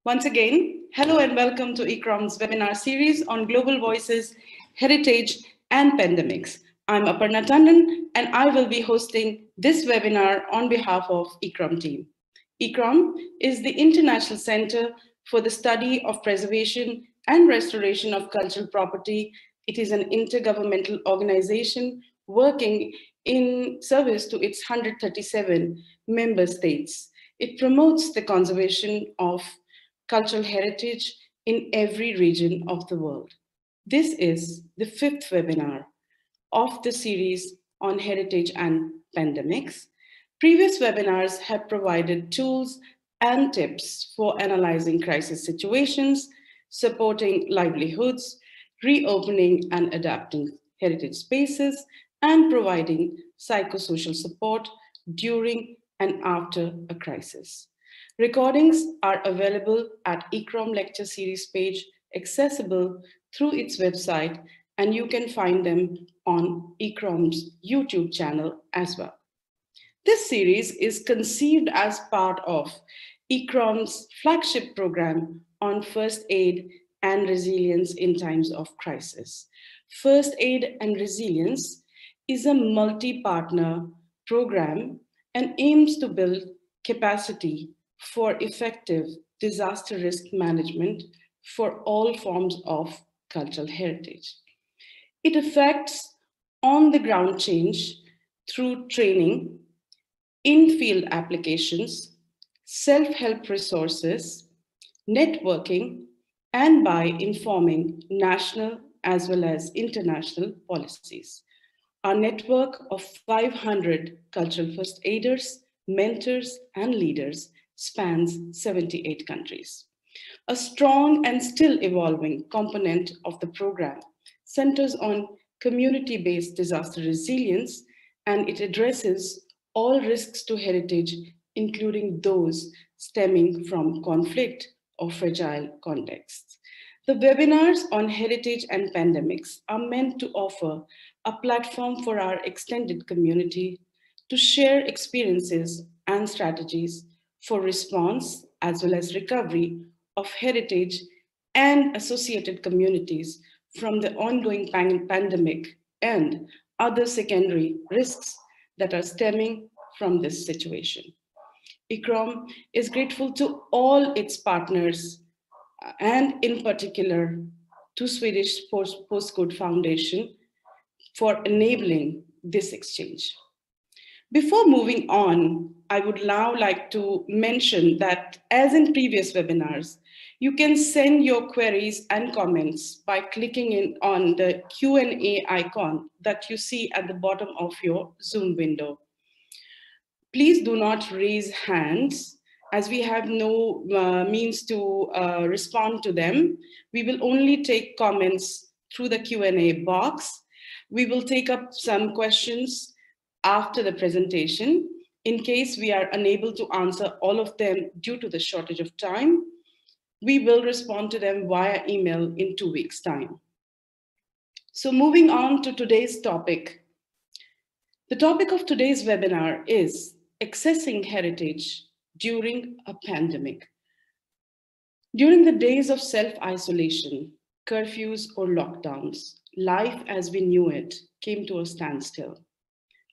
Once again, hello and welcome to ICROM's webinar series on global voices, heritage, and pandemics. I'm Aparna Tandon, and I will be hosting this webinar on behalf of ICROM team. ICROM is the International Center for the Study of Preservation and Restoration of Cultural Property. It is an intergovernmental organization working in service to its 137 member states. It promotes the conservation of cultural heritage in every region of the world. This is the fifth webinar of the series on heritage and pandemics. Previous webinars have provided tools and tips for analyzing crisis situations, supporting livelihoods, reopening and adapting heritage spaces, and providing psychosocial support during and after a crisis. Recordings are available at ICROM lecture series page, accessible through its website, and you can find them on ICROM's YouTube channel as well. This series is conceived as part of ICROM's flagship program on first aid and resilience in times of crisis. First aid and resilience is a multi-partner program and aims to build capacity for effective disaster risk management for all forms of cultural heritage. It affects on-the-ground change through training, in-field applications, self-help resources, networking, and by informing national as well as international policies. Our network of 500 cultural first aiders, mentors, and leaders spans 78 countries. A strong and still evolving component of the program centers on community-based disaster resilience, and it addresses all risks to heritage, including those stemming from conflict or fragile contexts. The webinars on heritage and pandemics are meant to offer a platform for our extended community to share experiences and strategies for response as well as recovery of heritage and associated communities from the ongoing pandemic and other secondary risks that are stemming from this situation. ICROM is grateful to all its partners and in particular to Swedish Postcode Foundation for enabling this exchange. Before moving on, I would now like to mention that as in previous webinars, you can send your queries and comments by clicking on the Q&A icon that you see at the bottom of your Zoom window. Please do not raise hands as we have no means to respond to them. We will only take comments through the Q&A box. We will take up some questions after the presentation. In case we are unable to answer all of them due to the shortage of time, we will respond to them via email in 2 weeks' time. So moving on to today's topic. The topic of today's webinar is accessing heritage during a pandemic. During the days of self-isolation, curfews or lockdowns, life as we knew it came to a standstill.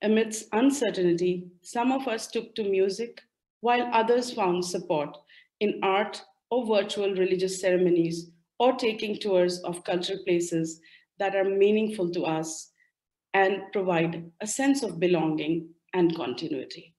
Amidst uncertainty, some of us took to music, while others found support in art or virtual religious ceremonies, or taking tours of cultural places that are meaningful to us and provide a sense of belonging and continuity.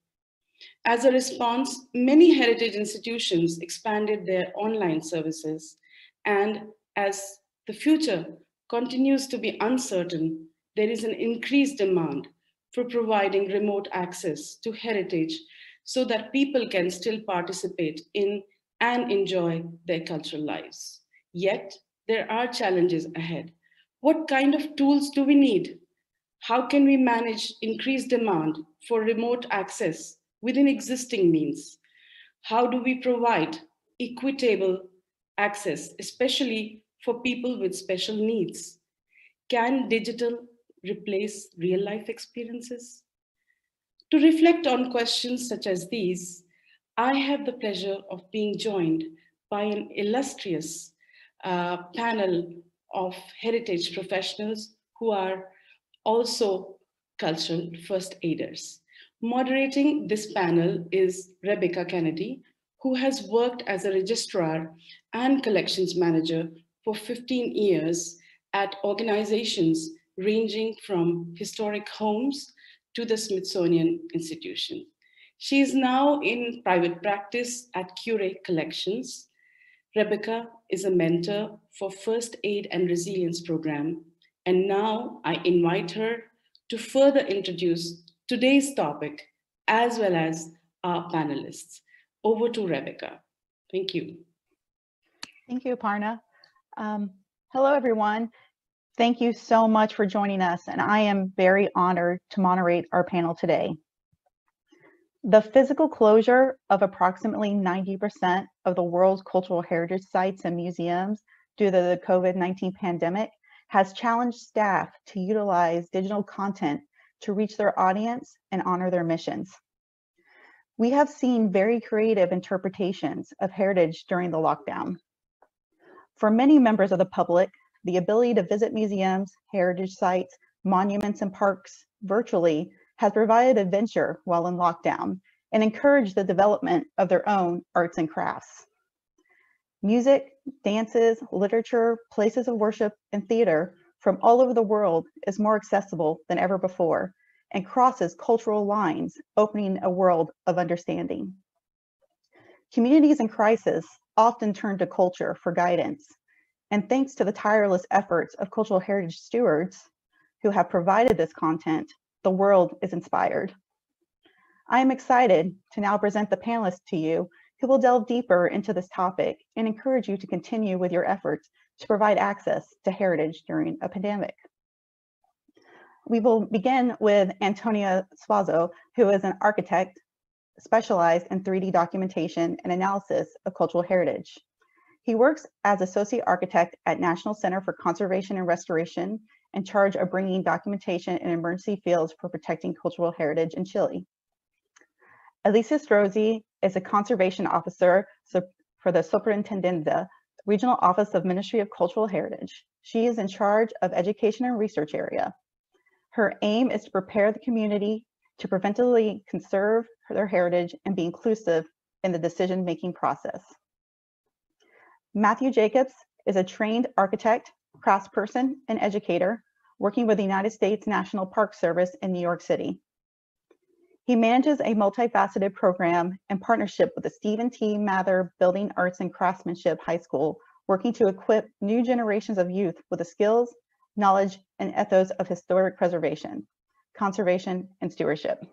As a response, many heritage institutions expanded their online services, and as the future continues to be uncertain, there is an increased demand for providing remote access to heritage so that people can still participate in and enjoy their cultural lives. Yet, there are challenges ahead. What kind of tools do we need? How can we manage increased demand for remote access within existing means? How do we provide equitable access, especially for people with special needs? Can digital replace real-life experiences? To reflect on questions such as these, I have the pleasure of being joined by an illustrious panel of heritage professionals who are also cultural first aiders. Moderating this panel is Rebecca Kennedy, who has worked as a registrar and collections manager for 15 years at organizations ranging from historic homes to the Smithsonian Institution. She is now in private practice at Cure Collections. Rebecca is a mentor for First Aid and Resilience Program, and now I invite her to further introduce today's topic as well as our panelists. Over to Rebecca. Thank you. Thank you, Aparna. Hello, everyone. Thank you so much for joining us, and I am very honored to moderate our panel today. The physical closure of approximately 90% of the world's cultural heritage sites and museums due to the COVID-19 pandemic has challenged staff to utilize digital content to reach their audience and honor their missions. We have seen very creative interpretations of heritage during the lockdown. For many members of the public, the ability to visit museums, heritage sites, monuments, and parks virtually has provided adventure while in lockdown and encouraged the development of their own arts and crafts. Music, dances, literature, places of worship, and theater from all over the world is more accessible than ever before and crosses cultural lines, opening a world of understanding. Communities in crisis often turn to culture for guidance, and thanks to the tireless efforts of cultural heritage stewards who have provided this content, the world is inspired. I am excited to now present the panelists to you who will delve deeper into this topic and encourage you to continue with your efforts to provide access to heritage during a pandemic. We will begin with Antonia Suazo, who is an architect specialized in 3D documentation and analysis of cultural heritage. He works as associate architect at National Center for Conservation and Restoration, in charge of bringing documentation in emergency fields for protecting cultural heritage in Chile. Alicia Strozzi is a conservation officer for the Superintendencia, Regional Office of Ministry of Cultural Heritage. She is in charge of education and research area. Her aim is to prepare the community to preventively conserve their heritage and be inclusive in the decision-making process. Matthew Jacobs is a trained architect, craftsperson, and educator working with the United States National Park Service in New York City. He manages a multifaceted program in partnership with the Stephen T. Mather Building Arts and Craftsmanship High School, working to equip new generations of youth with the skills, knowledge, and ethos of historic preservation, conservation, and stewardship.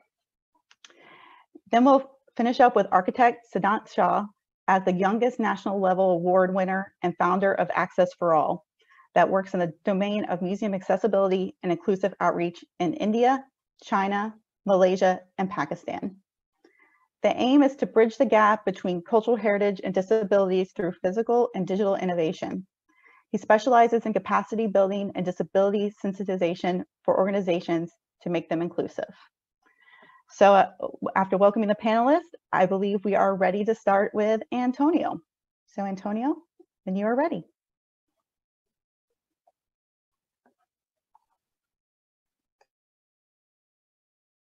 Then we'll finish up with architect Siddhant Shah as the youngest national level award winner and founder of Access for All, that works in the domain of museum accessibility and inclusive outreach in India, China, Malaysia, and Pakistan. The aim is to bridge the gap between cultural heritage and disabilities through physical and digital innovation. He specializes in capacity building and disability sensitization for organizations to make them inclusive. So after welcoming the panelists, I believe we are ready to start with Antonio. So Antonio, when you are ready.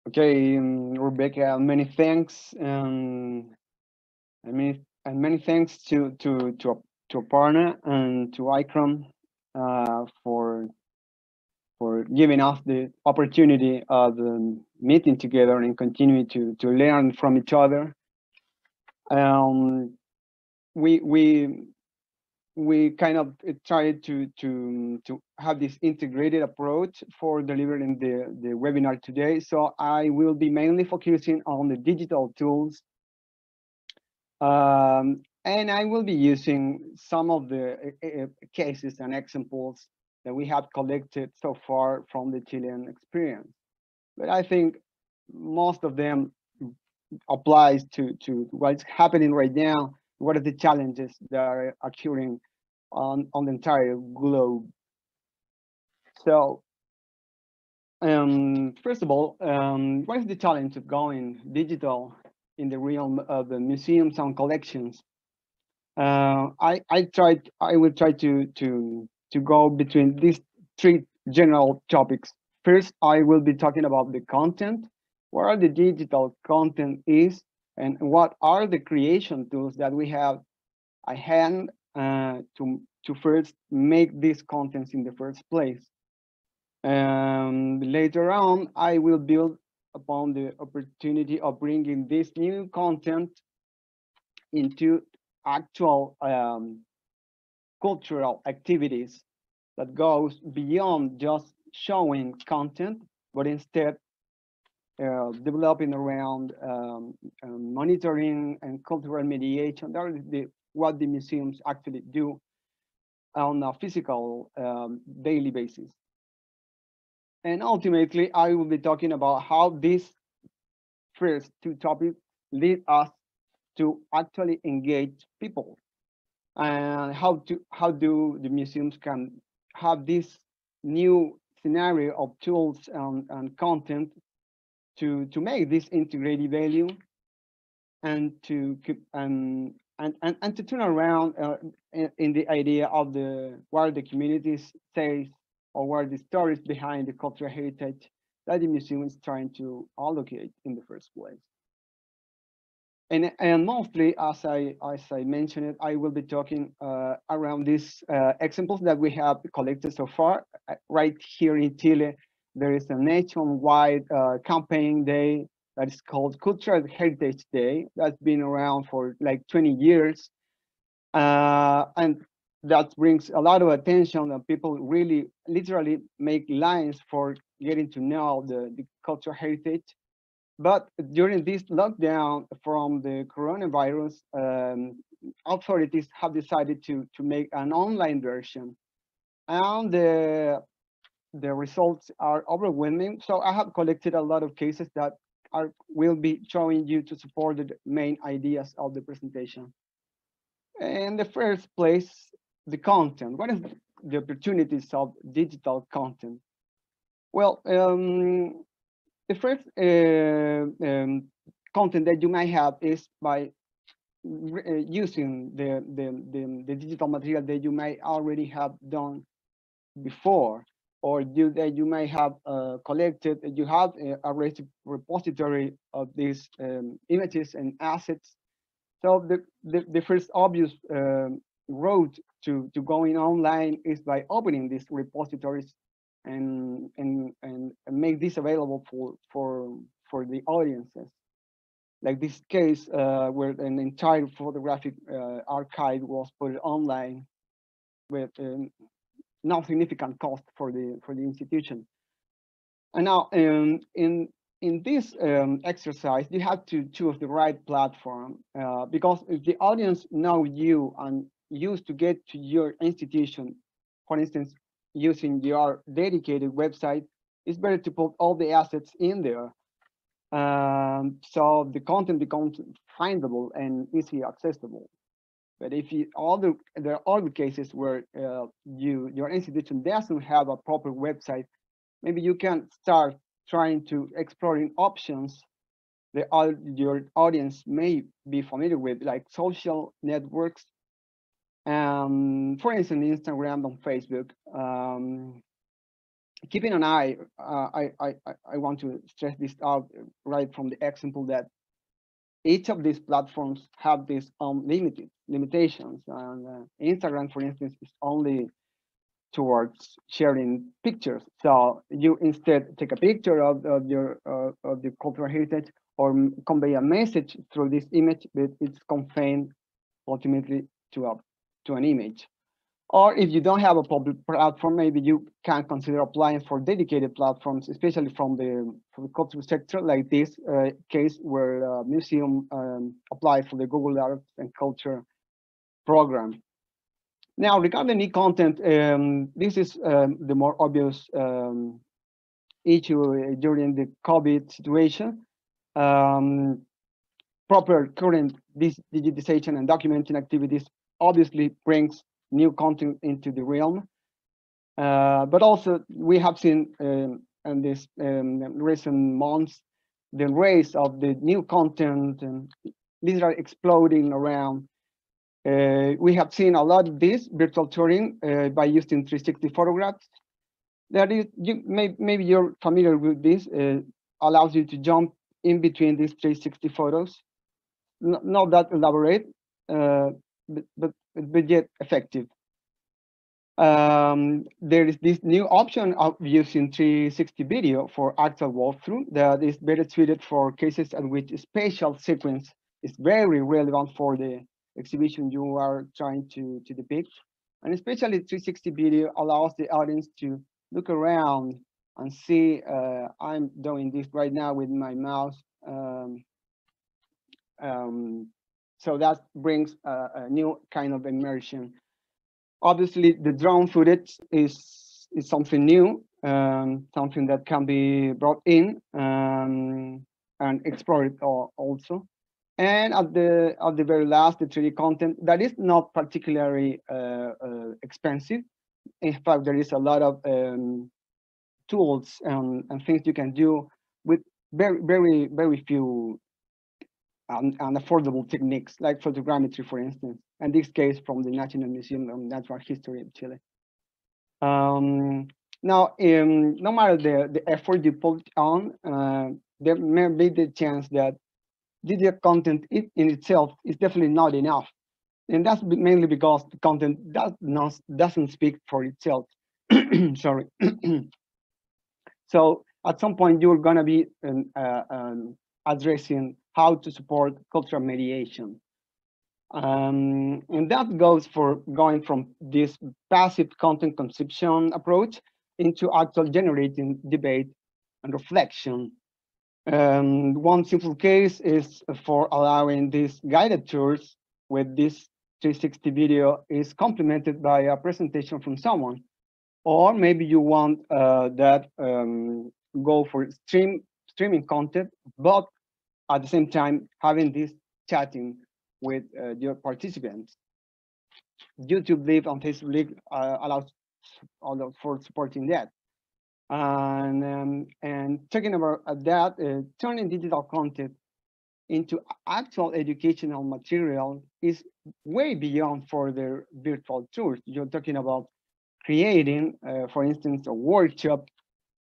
Okay, Rebecca, many thanks, and many thanks to Aparna and to ICROM for giving us the opportunity of meeting together and continue to learn from each other. We kind of tried to have this integrated approach for delivering the webinar today. So I will be mainly focusing on the digital tools. And I will be using some of the cases and examples that we have collected so far from the Chilean experience. But I think most of them applies to what's happening right now. What are the challenges that are occurring on the entire globe? So, first of all, what is the challenge of going digital in the realm of the museums and collections? I will try to go between these three general topics. First, I will be talking about the content, what the digital content is, and what are the creation tools that we have at hand to first make these contents in the first place. Later on, I will build upon the opportunity of bringing this new content into actual cultural activities that goes beyond just showing content, but instead developing around monitoring and cultural mediation. That is what the museums actually do on a physical daily basis. And ultimately, I will be talking about how these first two topics lead us to actually engage people, and how do the museums can have this new scenario of tools and content to make this integrated value, and to turn around in the idea of what the communities say, or what the stories behind the cultural heritage that the museum is trying to allocate in the first place. And mostly, as I mentioned it, I will be talking around these examples that we have collected so far. Right here in Chile, there is a nationwide campaign day that is called Cultural Heritage Day. That's been around for like 20 years. And that brings a lot of attention, and people really literally make lines for getting to know the cultural heritage. But during this lockdown from the coronavirus, authorities have decided to make an online version, and the results are overwhelming. So I have collected a lot of cases that will be showing you to support the main ideas of the presentation. In the first place, the content. What is the opportunities of digital content? Well, the first content that you might have is by using the digital material that you might already have done before, or that you may have collected. You have a repository of these images and assets. So the first obvious route to going online is by opening these repositories and make this available for the audiences. Like this case where an entire photographic archive was put online with no significant cost for the institution. And now in this exercise, you have to choose the right platform because if the audience know you and used to get to your institution, for instance, using your dedicated website, it's better to put all the assets in there. So the content becomes findable and easily accessible. But if there are other cases where your institution doesn't have a proper website, maybe you can start trying to exploring options that your audience may be familiar with, like social networks. For instance, Instagram and Facebook. Keeping an eye, I want to stress this out right from the example that each of these platforms have these limitations. And Instagram, for instance, is only towards sharing pictures. So you instead take a picture of the cultural heritage, or convey a message through this image, but it's confined ultimately to an image. Or if you don't have a public platform, maybe you can consider applying for dedicated platforms, especially from the cultural sector, like this case where museum applied for the Google Arts and Culture program. Now, regarding e-content, this is the more obvious issue during the COVID situation. Proper current digitization and documenting activities obviously brings new content into the realm. But also we have seen in this recent months, the rise of the new content, and these are exploding around We have seen a lot of this virtual touring by using 360 photographs. That is, maybe you're familiar with this. Allows you to jump in between these 360 photos. Not that elaborate, but yet effective. There is this new option of using 360 video for actual walkthrough that is better suited for cases in which spatial sequence is very relevant for the exhibition you are trying to depict. And especially 360 video allows the audience to look around and see. I'm doing this right now with my mouse. So that brings a new kind of immersion. Obviously, the drone footage is something new, something that can be brought in and explored also. And at the very last, the 3D content that is not particularly expensive. In fact, there is a lot of tools and things you can do with very few and affordable techniques, like photogrammetry, for instance. In this case, from the National Museum of Natural History of Chile. Now, no matter the effort you put on, there may be the chance that digital content in itself is definitely not enough. And that's mainly because the content doesn't speak for itself. Sorry. So at some point, you're going to be addressing how to support cultural mediation. And that goes for going from this passive content consumption approach into actual generating debate and reflection. One simple case is for allowing these guided tours with this 360 video is complemented by a presentation from someone. Or maybe you want that go for streaming content, but at the same time having this chatting with your participants. YouTube Live and Facebook Live allows for supporting that. And talking about that, turning digital content into actual educational material is way beyond for their virtual tours. You're talking about creating, for instance, a workshop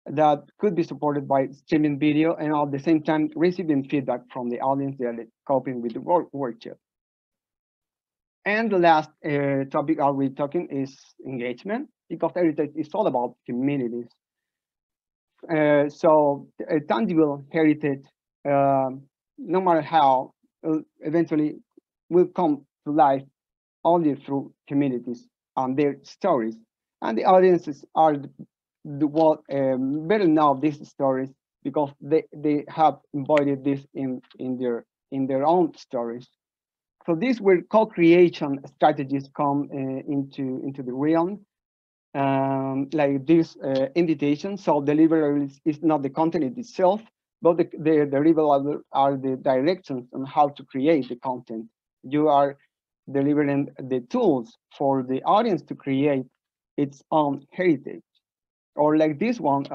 that could be supported by streaming video and at the same time receiving feedback from the audience that are coping with the workshop. And the last topic I'll be talking is engagement, because heritage is all about communities. So a tangible heritage, no matter how, eventually will come to life only through communities and their stories. And the audiences are the what better know these stories because they have embodied this in their own stories. So these where co-creation strategies come into the realm, like this invitation. So deliverable is not the content itself, but the deliverable are the directions on how to create the content. You are delivering the tools for the audience to create its own heritage. Or like this one,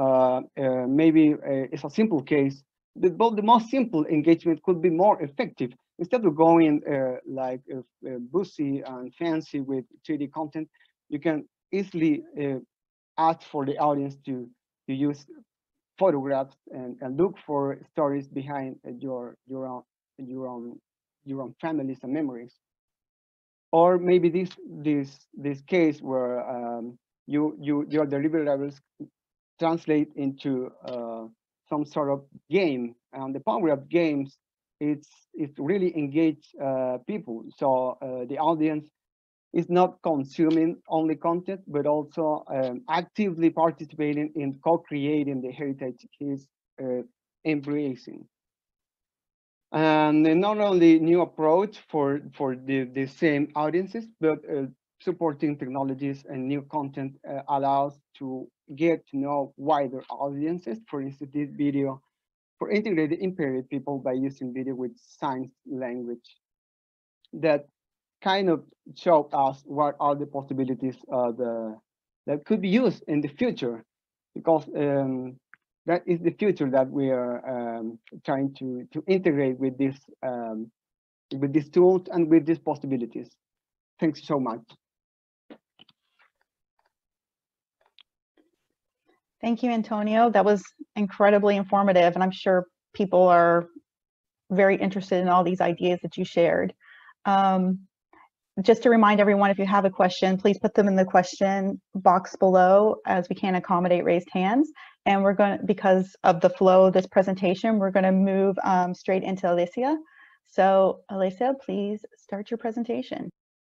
maybe it's a simple case. But the most simple engagement could be more effective. Instead of going busy and fancy with 3D content, you can easily ask for the audience to use photographs and look for stories behind your own families and memories. Or maybe this case where your deliverables translate into some sort of game, and the power of games it's really engage people. So the audience is not consuming only content, but also actively participating in co-creating the heritage he's embracing. And not only new approach for the same audiences, but supporting technologies and new content allows to get to know wider audiences. For instance, this video for integrated impaired people by using video with sign language. That kind of show us what are the possibilities that could be used in the future, because that is the future that we are trying to integrate with these tools and with these possibilities. Thanks so much. Thank you, Antonio. That was incredibly informative, and I'm sure people are very interested in all these ideas that you shared. Just to remind everyone, if you have a question, please put them in the question box below, as we can't accommodate raised hands. And we're going to, because of the flow of this presentation, we're going to move straight into Alicia. So Alicia, please start your presentation.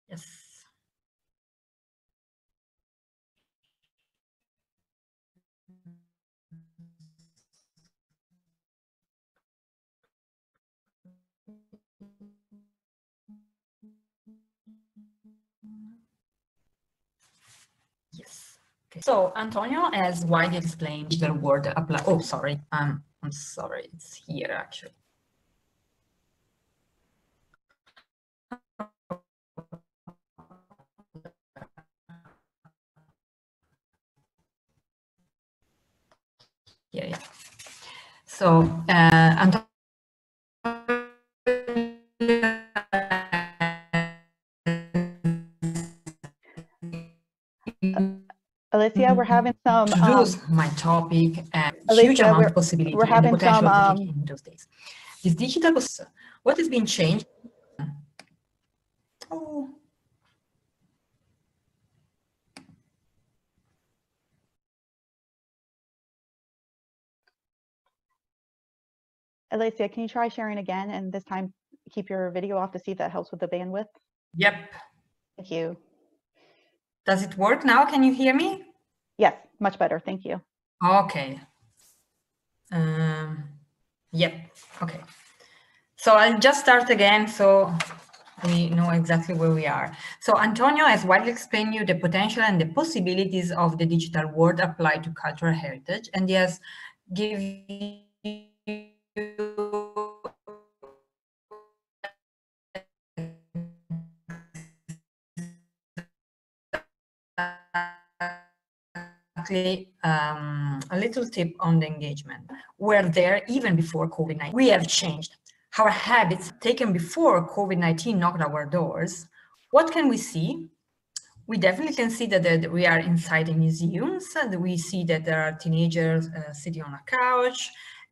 Yes. Yes. Okay. So Antonio has widely explained the word apply. Oh, sorry. I'm sorry. It's here actually. Yeah. So Antonio. Alicia, we're having some introduce my topic and Alicia, huge amount of possibility we're having and the potential some, in those days. This digital was what has been changed. Oh. Alicia, can you try sharing again, and this time keep your video off to see if that helps with the bandwidth? Yep. Thank you. Does it work now? Can you hear me? Yes, much better. Thank you. Okay. Yep. Okay. So I'll just start again so we know exactly where we are. So Antonio has widely explained you the potential and the possibilities of the digital world applied to cultural heritage, and he has given you a little tip on the engagement. We're there even before COVID-19. We have changed our habits taken before COVID-19 knocked our doors. What can we see? We definitely can see that we are inside in museums, and we see that there are teenagers sitting on a couch,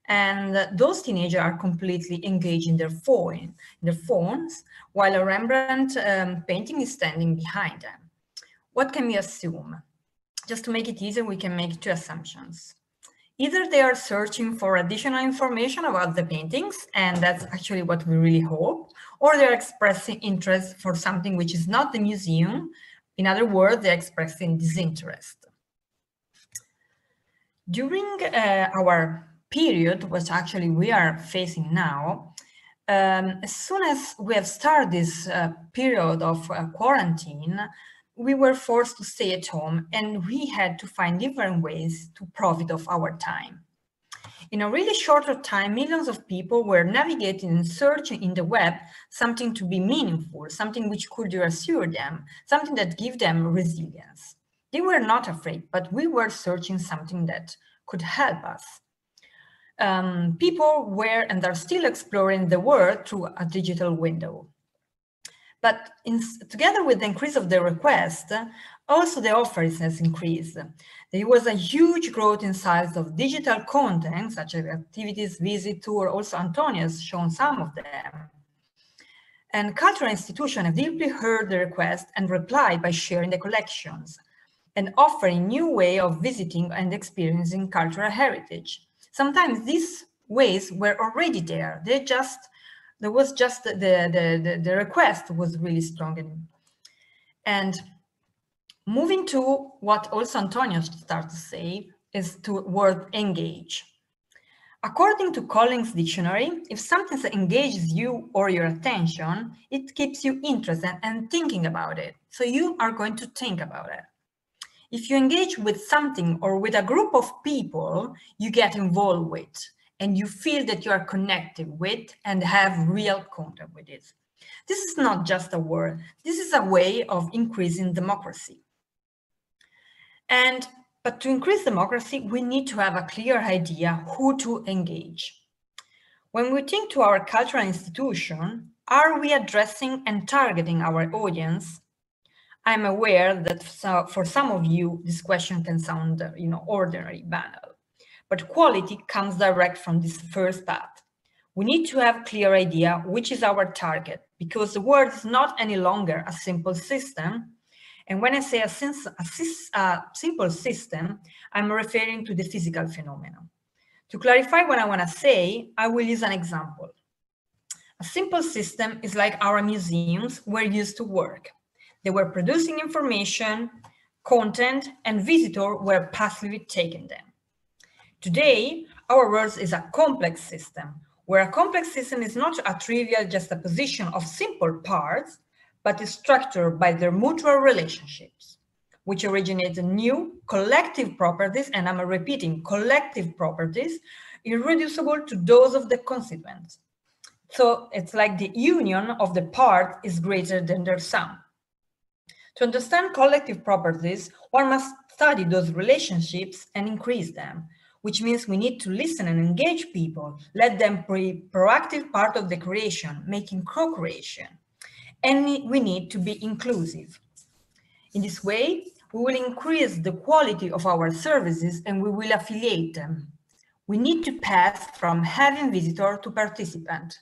and those teenagers are completely engaged in their phones, while a Rembrandt painting is standing behind them. What can we assume? Just to make it easier, we can make two assumptions. Either they are searching for additional information about the paintings, and that's actually what we really hope, or they're expressing interest for something which is not the museum. In other words, they're expressing disinterest. During our period, which actually we are facing now, as soon as we have started this period of quarantine, we were forced to stay at home, and we had to find different ways to profit of our time. In a really shorter time, millions of people were navigating and searching in the web something to be meaningful, something which could reassure them, something that give them resilience. They were not afraid, but we were searching something that could help us. People were and are still exploring the world through a digital window. But together with the increase of the request, also the offers has increased. There was a huge growth in size of digital content, such as activities, visit, tour. Also Antonio has shown some of them. And cultural institutions have deeply heard the request and replied by sharing the collections and offering new way of visiting and experiencing cultural heritage. Sometimes these ways were already there. There was just the request was really strong. And moving to what also Antonio started to say is to word engage. According to Collins Dictionary, if something engages you or your attention, it keeps you interested and thinking about it. So you are going to think about it. If you engage with something or with a group of people you get involved with, and you feel that you are connected with and have real contact with it. This is not just a word. This is a way of increasing democracy. But to increase democracy, we need to have a clear idea who to engage. When we think to our cultural institution, are we addressing and targeting our audience? I'm aware that for some of you, this question can sound, ordinary, banal, but quality comes direct from this first path. We need to have a clear idea which is our target, because the world is not any longer a simple system. And when I say a simple system, I'm referring to the physical phenomenon. To clarify what I want to say, I will use an example. A simple system is like our museums were used to work. They were producing information, content, and visitors were passively taking them. Today, our world is a complex system, where a complex system is not a trivial juxtaposition of simple parts, but is structured by their mutual relationships, which originate new collective properties, and I'm repeating, collective properties, irreducible to those of the constituents. So it's like the union of the part is greater than their sum. To understand collective properties, one must study those relationships and increase them, which means we need to listen and engage people, let them be proactive part of the creation, making co-creation. And we need to be inclusive. In this way, we will increase the quality of our services and we will affiliate them. We need to pass from having visitor to participant.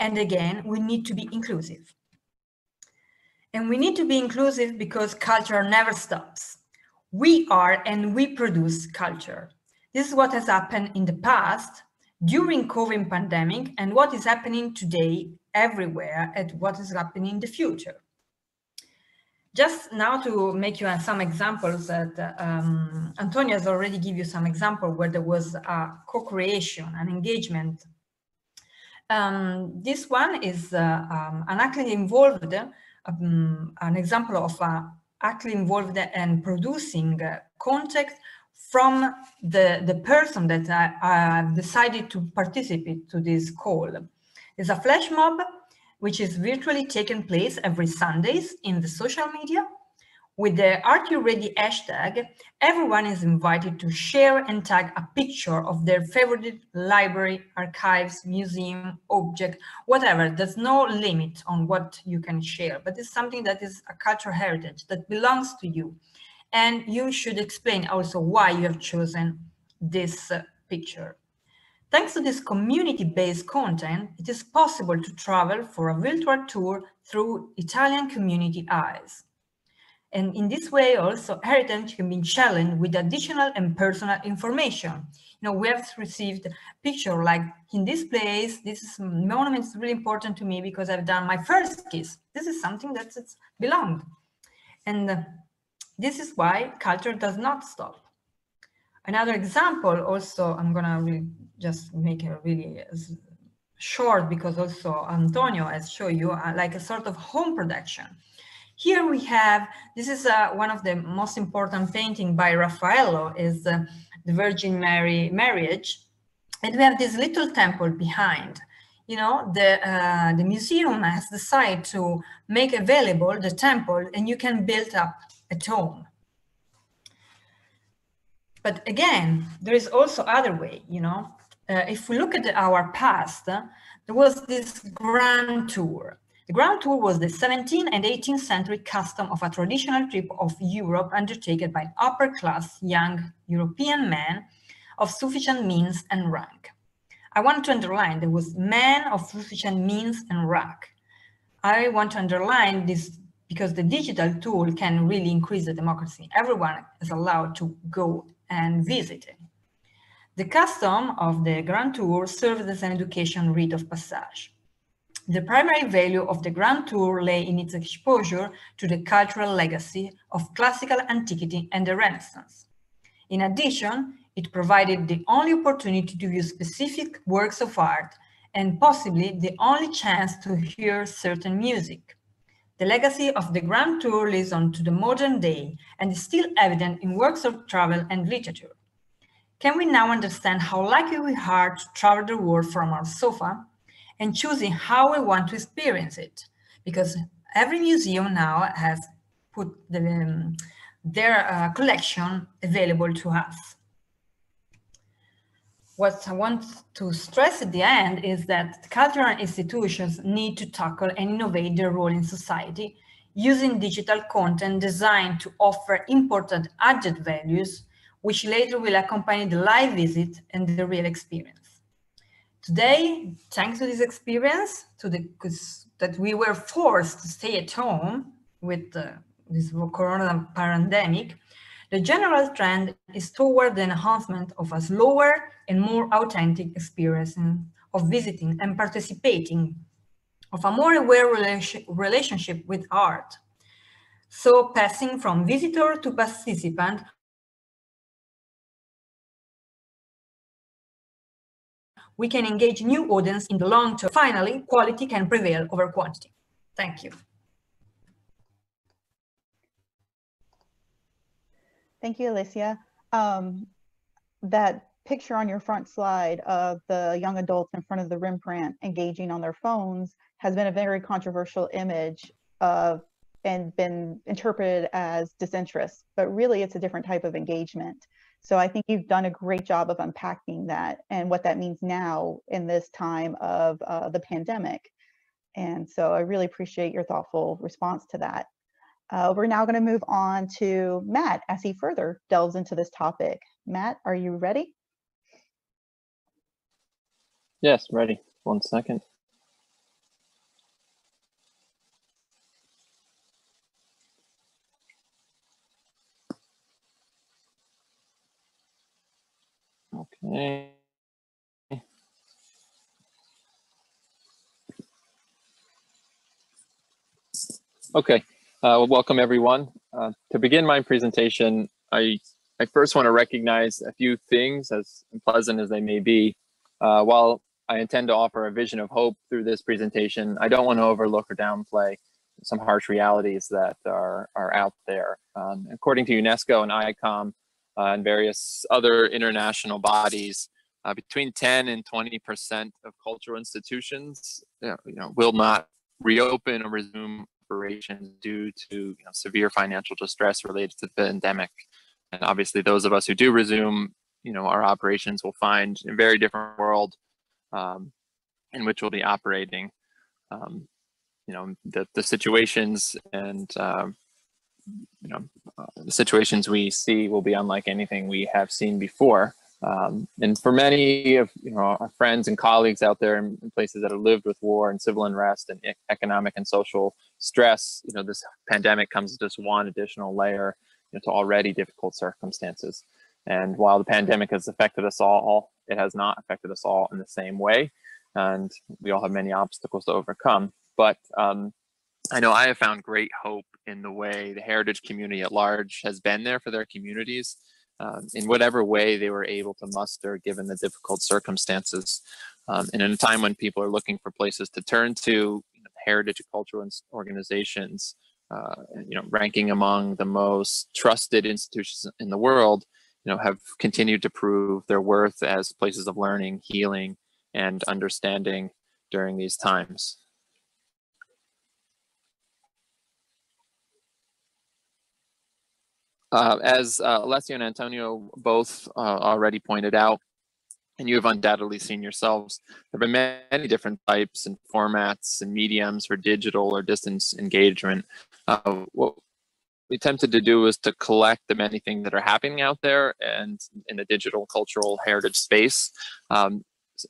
And again, we need to be inclusive. And we need to be inclusive because culture never stops. We are and we produce culture. This is what has happened in the past, during COVID pandemic, and what is happening today everywhere, and what is happening in the future. Just now to make you some examples that Antonio has already given you some example where there was a co-creation, an engagement. This one is an actively involved, an example of actively involved and producing content from the person that decided to participate to this call. There's a flash mob which is virtually taking place every Sundays in the social media. With the Are You Ready hashtag, everyone is invited to share and tag a picture of their favorite library, archives, museum, object, whatever. There's no limit on what you can share, but it's something that is a cultural heritage that belongs to you. And you should explain also why you have chosen this picture. Thanks to this community-based content, it is possible to travel for a virtual tour through Italian community eyes. And in this way also, heritage can be challenged with additional and personal information. We have received a picture like in this place, this monument is really important to me because I've done my first kiss. This is something that belonged. And this is why culture does not stop. Another example also, I'm gonna really just make it really short because also Antonio has shown you like a sort of home production. Here we have, this is one of the most important painting by Raffaello, is the Virgin Mary marriage. And we have this little temple behind. The museum has decided to make available the temple and you can build up at home. But again, there is also other way, if we look at our past, there was this grand tour. The Grand Tour was the 17th and 18th century custom of a traditional trip of Europe undertaken by upper-class young European men of sufficient means and rank. I want to underline there was men of sufficient means and rank. I want to underline this because the digital tool can really increase the democracy. Everyone is allowed to go and visit it. The custom of the Grand Tour served as an education rite of passage. The primary value of the Grand Tour lay in its exposure to the cultural legacy of classical antiquity and the Renaissance. In addition, it provided the only opportunity to view specific works of art and possibly the only chance to hear certain music. The legacy of the Grand Tour lives on to the modern day and is still evident in works of travel and literature. Can we now understand how lucky we are to travel the world from our sofa and choosing how we want to experience it? Because every museum now has put their collection available to us. What I want to stress at the end is that cultural institutions need to tackle and innovate their role in society using digital content designed to offer important added values, which later will accompany the live visit and the real experience. Today, thanks to this experience, that we were forced to stay at home with this corona pandemic, the general trend is toward the enhancement of a slower and more authentic experience of visiting and participating, of a more aware relationship with art. So passing from visitor to participant, we can engage new audience in the long term. Finally, quality can prevail over quantity. Thank you. Thank you, Alicia. That picture on your front slide of the young adults in front of the Rembrandt engaging on their phones has been a very controversial image and been interpreted as disinterest, but really it's a different type of engagement. So I think you've done a great job of unpacking that and what that means now in this time of the pandemic. And so I really appreciate your thoughtful response to that. We're now going to move on to Matt as he further delves into this topic. Matt, are you ready? Yes, ready. 1 second. Okay. Okay, well, welcome everyone. To begin my presentation, I first want to recognize a few things, as unpleasant as they may be. While I intend to offer a vision of hope through this presentation, I don't want to overlook or downplay some harsh realities that are out there. According to UNESCO and ICOM and various other international bodies, between 10 and 20% of cultural institutions will not reopen or resume operations due to severe financial distress related to the pandemic. And obviously those of us who do resume our operations will find a very different world in which we'll be operating. The situations and the situations we see will be unlike anything we have seen before. And for many of our friends and colleagues out there in places that have lived with war and civil unrest and economic and social stress, this pandemic comes as just one additional layer to already difficult circumstances. And while the pandemic has affected us all, it has not affected us all in the same way. And we all have many obstacles to overcome. But I know I have found great hope in the way the heritage community at large has been there for their communities in whatever way they were able to muster given the difficult circumstances. And in a time when people are looking for places to turn to, heritage cultural organizations, ranking among the most trusted institutions in the world, have continued to prove their worth as places of learning, healing, and understanding during these times. As Alessio and Antonio both already pointed out, and you have undoubtedly seen yourselves, there have been many different types and formats and mediums for digital or distance engagement. What we attempted to do was to collect the many things that are happening out there and in the digital cultural heritage space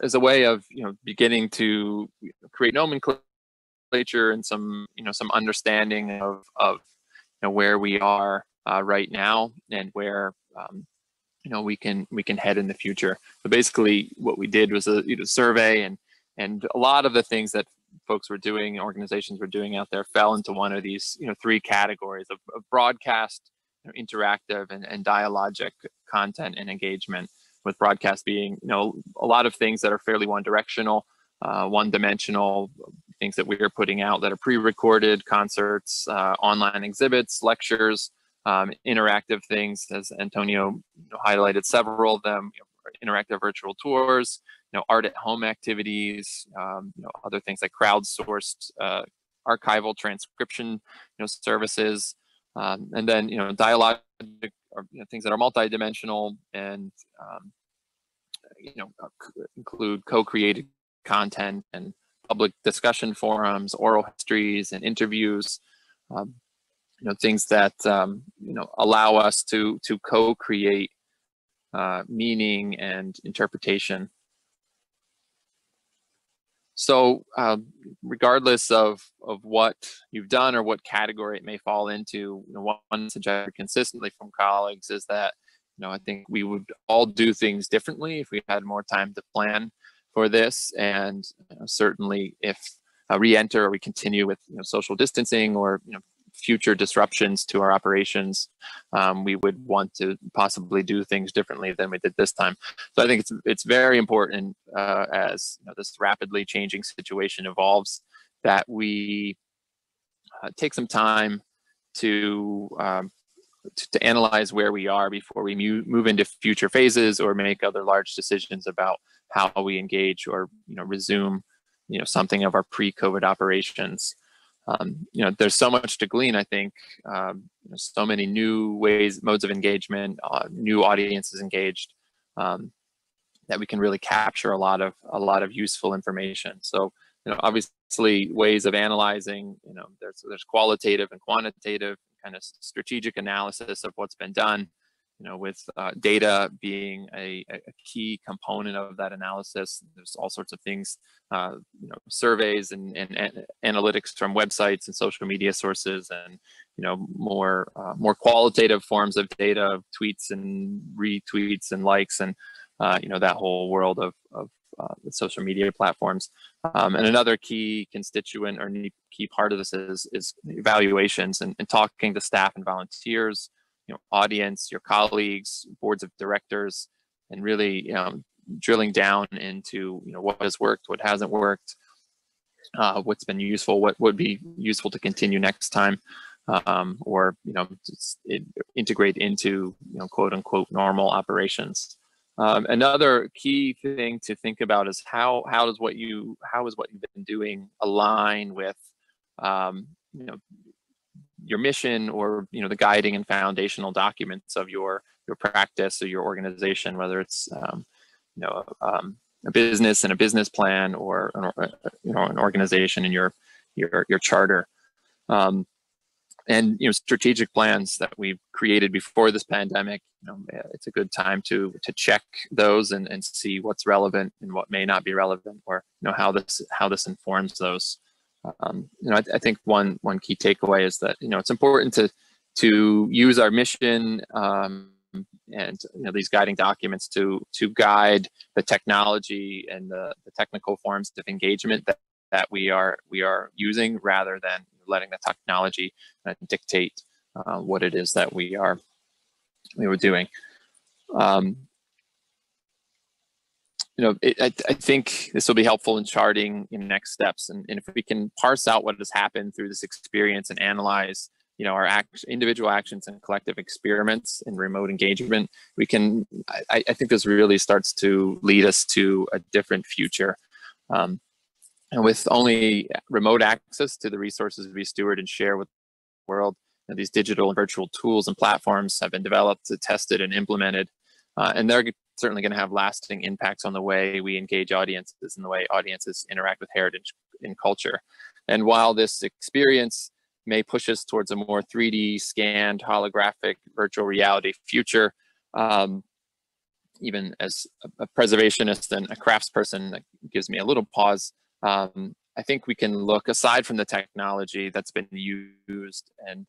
as a way of beginning to create nomenclature and some understanding of where we are right now and where we can head in the future. So basically what we did was a survey, and a lot of the things that folks were doing, organizations were doing out there, fell into one of these three categories of broadcast, interactive, and dialogic content and engagement, with broadcast being a lot of things that are fairly one-directional, one-dimensional, things that we're putting out that are pre-recorded, concerts, online exhibits, lectures, interactive things, as Antonio highlighted several of them, interactive virtual tours, art at home activities, other things like crowdsourced archival transcription services, and then dialogue, or things that are multidimensional and include co-created content and public discussion forums, oral histories, and interviews. things that allow us to co-create meaning and interpretation. So regardless of what you've done or what category it may fall into, one suggestion consistently from colleagues is that I think we would all do things differently if we had more time to plan for this, and certainly if re-enter or we continue with social distancing or future disruptions to our operations, we would want to possibly do things differently than we did this time. So I think it's very important as this rapidly changing situation evolves, that we take some time to analyze where we are before we move into future phases or make other large decisions about how we engage or resume something of our pre-COVID operations. There's so much to glean, I think, so many new modes of engagement, new audiences engaged, that we can really capture a lot of useful information. So, obviously ways of analyzing, there's qualitative and quantitative kind of strategic analysis of what's been done, with data being a key component of that analysis. There's all sorts of things, surveys and analytics from websites and social media sources, and more qualitative forms of data, tweets and retweets and likes, and that whole world of the social media platforms. And another key constituent or key part of this is evaluations and talking to staff and volunteers, audience, your colleagues, boards of directors, and really drilling down into what has worked, what hasn't worked, what's been useful, what would be useful to continue next time, or integrate into quote unquote normal operations. Another key thing to think about is how is what you've been doing align with your mission, or the guiding and foundational documents of your practice or your organization, whether it's a business and a business plan, or an organization in your charter, and strategic plans that we've created before this pandemic. It's a good time to check those and see what's relevant and what may not be relevant, or how this informs those. I think one key takeaway is that it's important to use our mission and these guiding documents to guide the technology and the technical forms of engagement that we are using, rather than letting the technology dictate what it is that we were doing. I think this will be helpful in charting next steps, and if we can parse out what has happened through this experience and analyze our individual actions and collective experiments in remote engagement, we can, I think this really starts to lead us to a different future. And with only remote access to the resources we steward and share with the world, these digital and virtual tools and platforms have been developed, tested, and implemented, and they're certainly going to have lasting impacts on the way we engage audiences and the way audiences interact with heritage and culture. And while this experience may push us towards a more 3D scanned, holographic, virtual reality future, even as a preservationist and a craftsperson, that gives me a little pause. I think we can look, aside from the technology that's been used and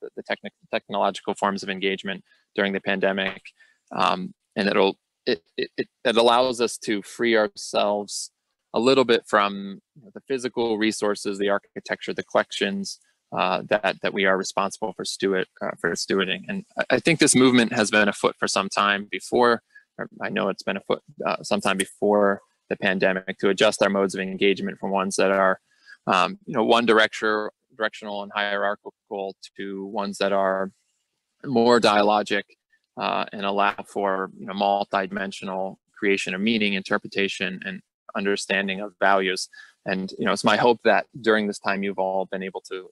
the technological forms of engagement during the pandemic, and it allows us to free ourselves a little bit from the physical resources, the architecture, the collections that we are responsible for stewarding. And I think this movement has been afoot for some time before. I know it's been afoot sometime before the pandemic, to adjust our modes of engagement from ones that are, one directional and hierarchical, to ones that are more dialogic and allow for multi-dimensional creation of meaning, interpretation, and understanding of values. And it's my hope that during this time you've all been able to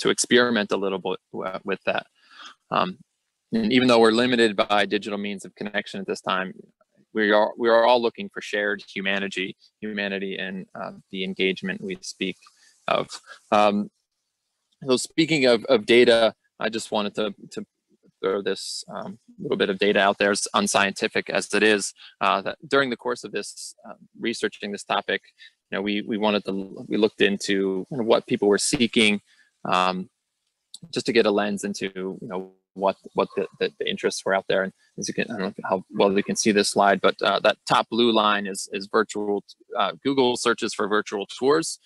experiment a little bit with that. And even though we're limited by digital means of connection at this time, we are all looking for shared humanity and the engagement we seek of. So speaking of data, I just wanted to throw this little bit of data out there, as unscientific as it is, that during the course of this researching this topic, we looked into what people were seeking, just to get a lens into what the interests were out there. And as you can, I don't know how well you can see this slide, but that top blue line is virtual Google searches for virtual tours,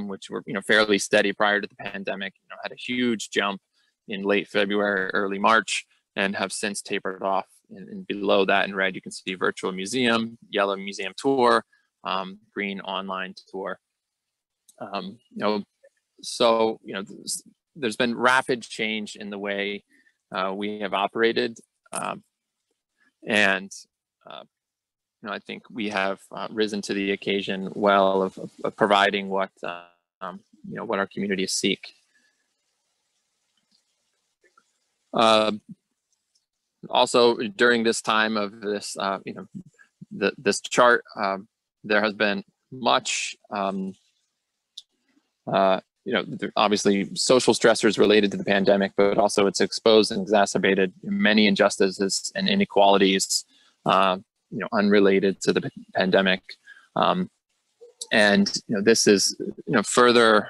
which were fairly steady prior to the pandemic. Had a huge jump in late February, early March, and have since tapered off. And below that in red, you can see virtual museum, yellow museum tour, green online tour. So there's been rapid change in the way we have operated, and I think we have risen to the occasion well of providing what what our communities seek. Also, during this time of this, this chart, there has been much, obviously social stressors related to the pandemic, but also it's exposed and exacerbated many injustices and inequalities, unrelated to the pandemic. And this is further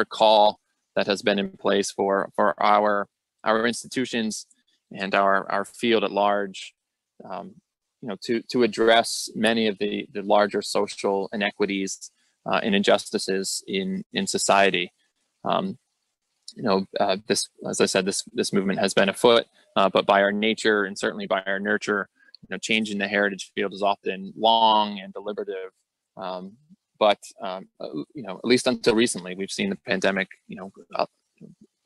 call that has been in place for our institutions and our field at large, to address many of the larger social inequities and injustices in society. This, as I said, this movement has been afoot, but by our nature and certainly by our nurture, changing the heritage field is often long and deliberative. But at least until recently, we've seen the pandemic,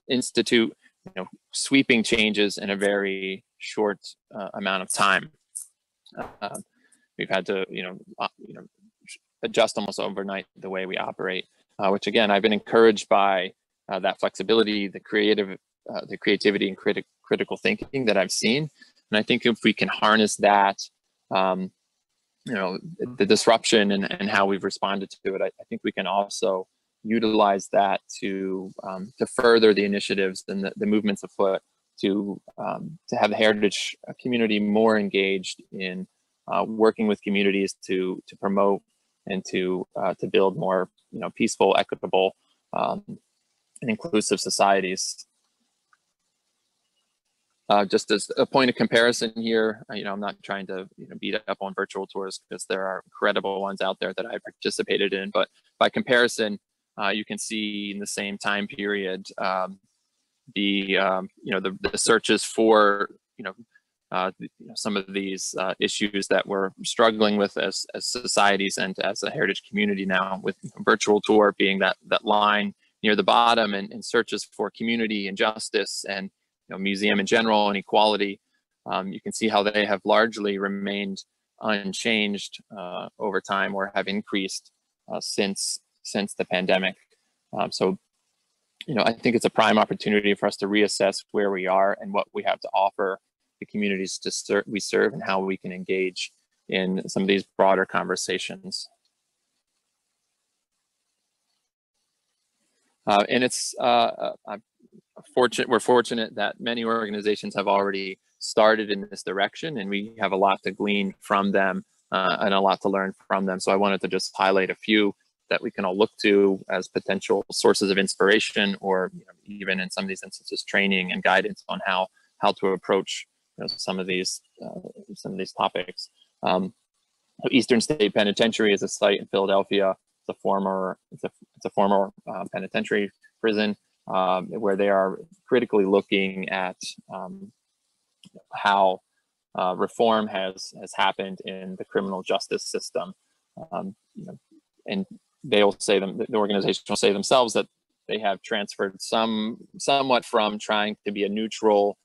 institute, sweeping changes in a very short amount of time. We've had to, adjust almost overnight the way we operate, which again, I've been encouraged by that flexibility, the creativity and critical thinking that I've seen. And I think if we can harness that, the disruption and how we've responded to it, I think we can also utilize that to further the initiatives and the movements afoot to have the heritage community more engaged in working with communities to promote and to build more peaceful, equitable, and inclusive societies. Just as a point of comparison here, I'm not trying to beat up on virtual tours because there are incredible ones out there that I participated in, but by comparison, you can see in the same time period the searches for some of these issues that we're struggling with as societies and as a heritage community now, with virtual tour being that line near the bottom, and searches for community and justice and museum in general and equality. You can see how they have largely remained unchanged over time, or have increased since the pandemic. So I think it's a prime opportunity for us to reassess where we are and what we have to offer the communities we serve, and how we can engage in some of these broader conversations. And it's we're fortunate that many organizations have already started in this direction, and we have a lot to glean from them and a lot to learn from them. So I wanted to just highlight a few that we can all look to as potential sources of inspiration, or even in some of these instances, training and guidance on how to approach some of these topics. Eastern State Penitentiary is a site in Philadelphia. It's a former penitentiary prison, where they are critically looking at how reform has happened in the criminal justice system. And they will say the organization will say themselves that they have transferred somewhat from trying to be a neutral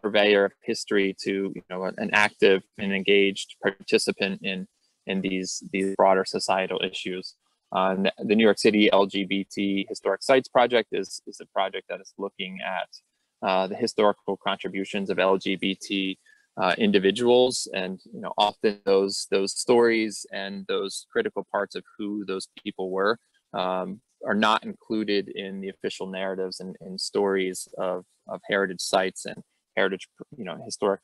purveyor of history to an active and engaged participant in these broader societal issues. The New York City LGBT Historic Sites Project is a project that is looking at the historical contributions of LGBT individuals, and often those stories and those critical parts of who those people were are not included in the official narratives and stories of heritage sites and heritage, historic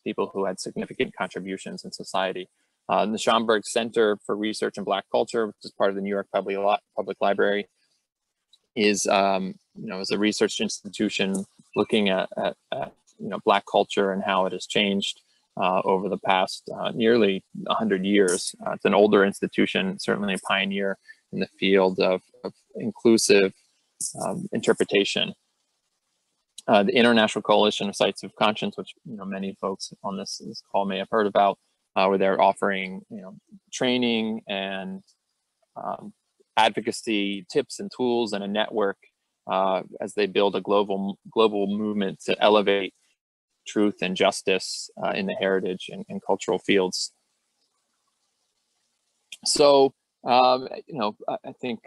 people who had significant contributions in society. The Schomburg Center for Research in Black Culture, which is part of the New York Public Library, is is a research institution looking at Black culture and how it has changed over the past nearly 100 years. It's an older institution, certainly a pioneer in the field of inclusive interpretation. The International Coalition of Sites of Conscience, which many folks on this call may have heard about, where they're offering training and advocacy tips and tools and a network as they build a global movement to elevate truth and justice in the heritage and cultural fields. So I think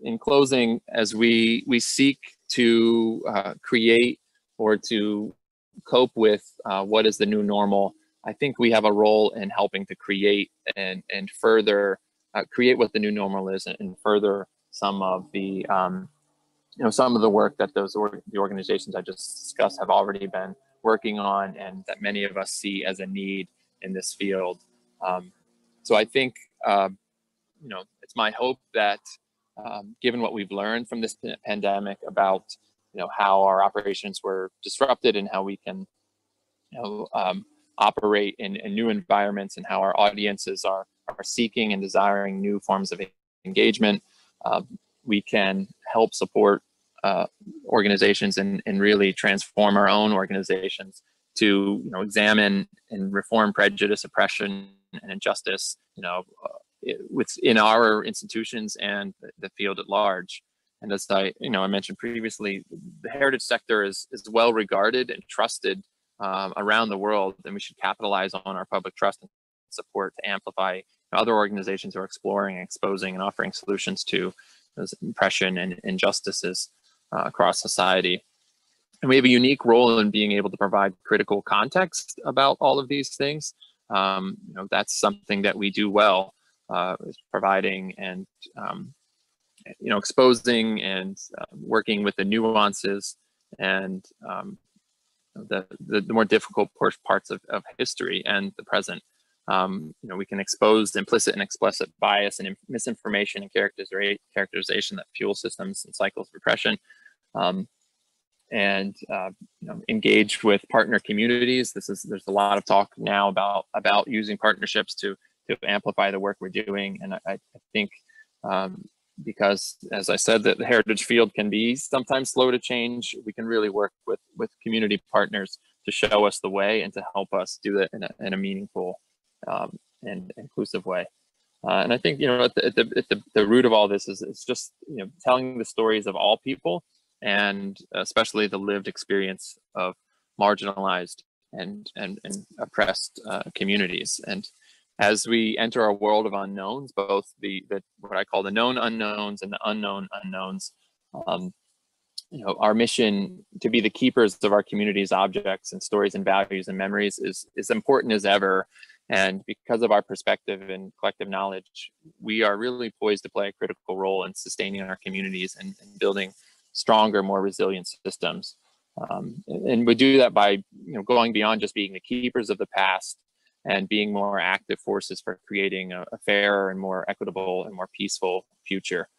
in closing, as we seek to create or to cope with what is the new normal, I think we have a role in helping to create and further create what the new normal is and further some of the some of the work that the organizations I just discussed have already been working on, and that many of us see as a need in this field. So I think it's my hope that given what we've learned from this pandemic about how our operations were disrupted and how we can operate in new environments, and how our audiences are seeking and desiring new forms of engagement, we can help support organizations and really transform our own organizations to examine and reform prejudice, oppression, and injustice within our institutions and the field at large. And as I mentioned previously, the heritage sector is well regarded and trusted around the world, and we should capitalize on our public trust and support to amplify other organizations who are exploring, exposing, and offering solutions to those oppression and injustices across society. And we have a unique role in being able to provide critical context about all of these things. That's something that we do well, is providing and exposing and working with the nuances and the more difficult parts of history and the present. We can expose implicit and explicit bias and misinformation and characterization that fuel systems and cycles of repression, and engage with partner communities. There's a lot of talk now about using partnerships to amplify the work we're doing, and I think because, as I said, that the heritage field can be sometimes slow to change, we can really work with community partners to show us the way and to help us do it in a meaningful and inclusive way. And I think at the root of all this is just telling the stories of all people, and especially the lived experience of marginalized and oppressed communities. And as we enter a world of unknowns, both the what I call the known unknowns and the unknown unknowns, our mission to be the keepers of our community's objects and stories and values and memories is important as ever. And because of our perspective and collective knowledge, we are really poised to play a critical role in sustaining our communities and building stronger, more resilient systems. And we do that by going beyond just being the keepers of the past and being more active forces for creating a fairer and more equitable and more peaceful future.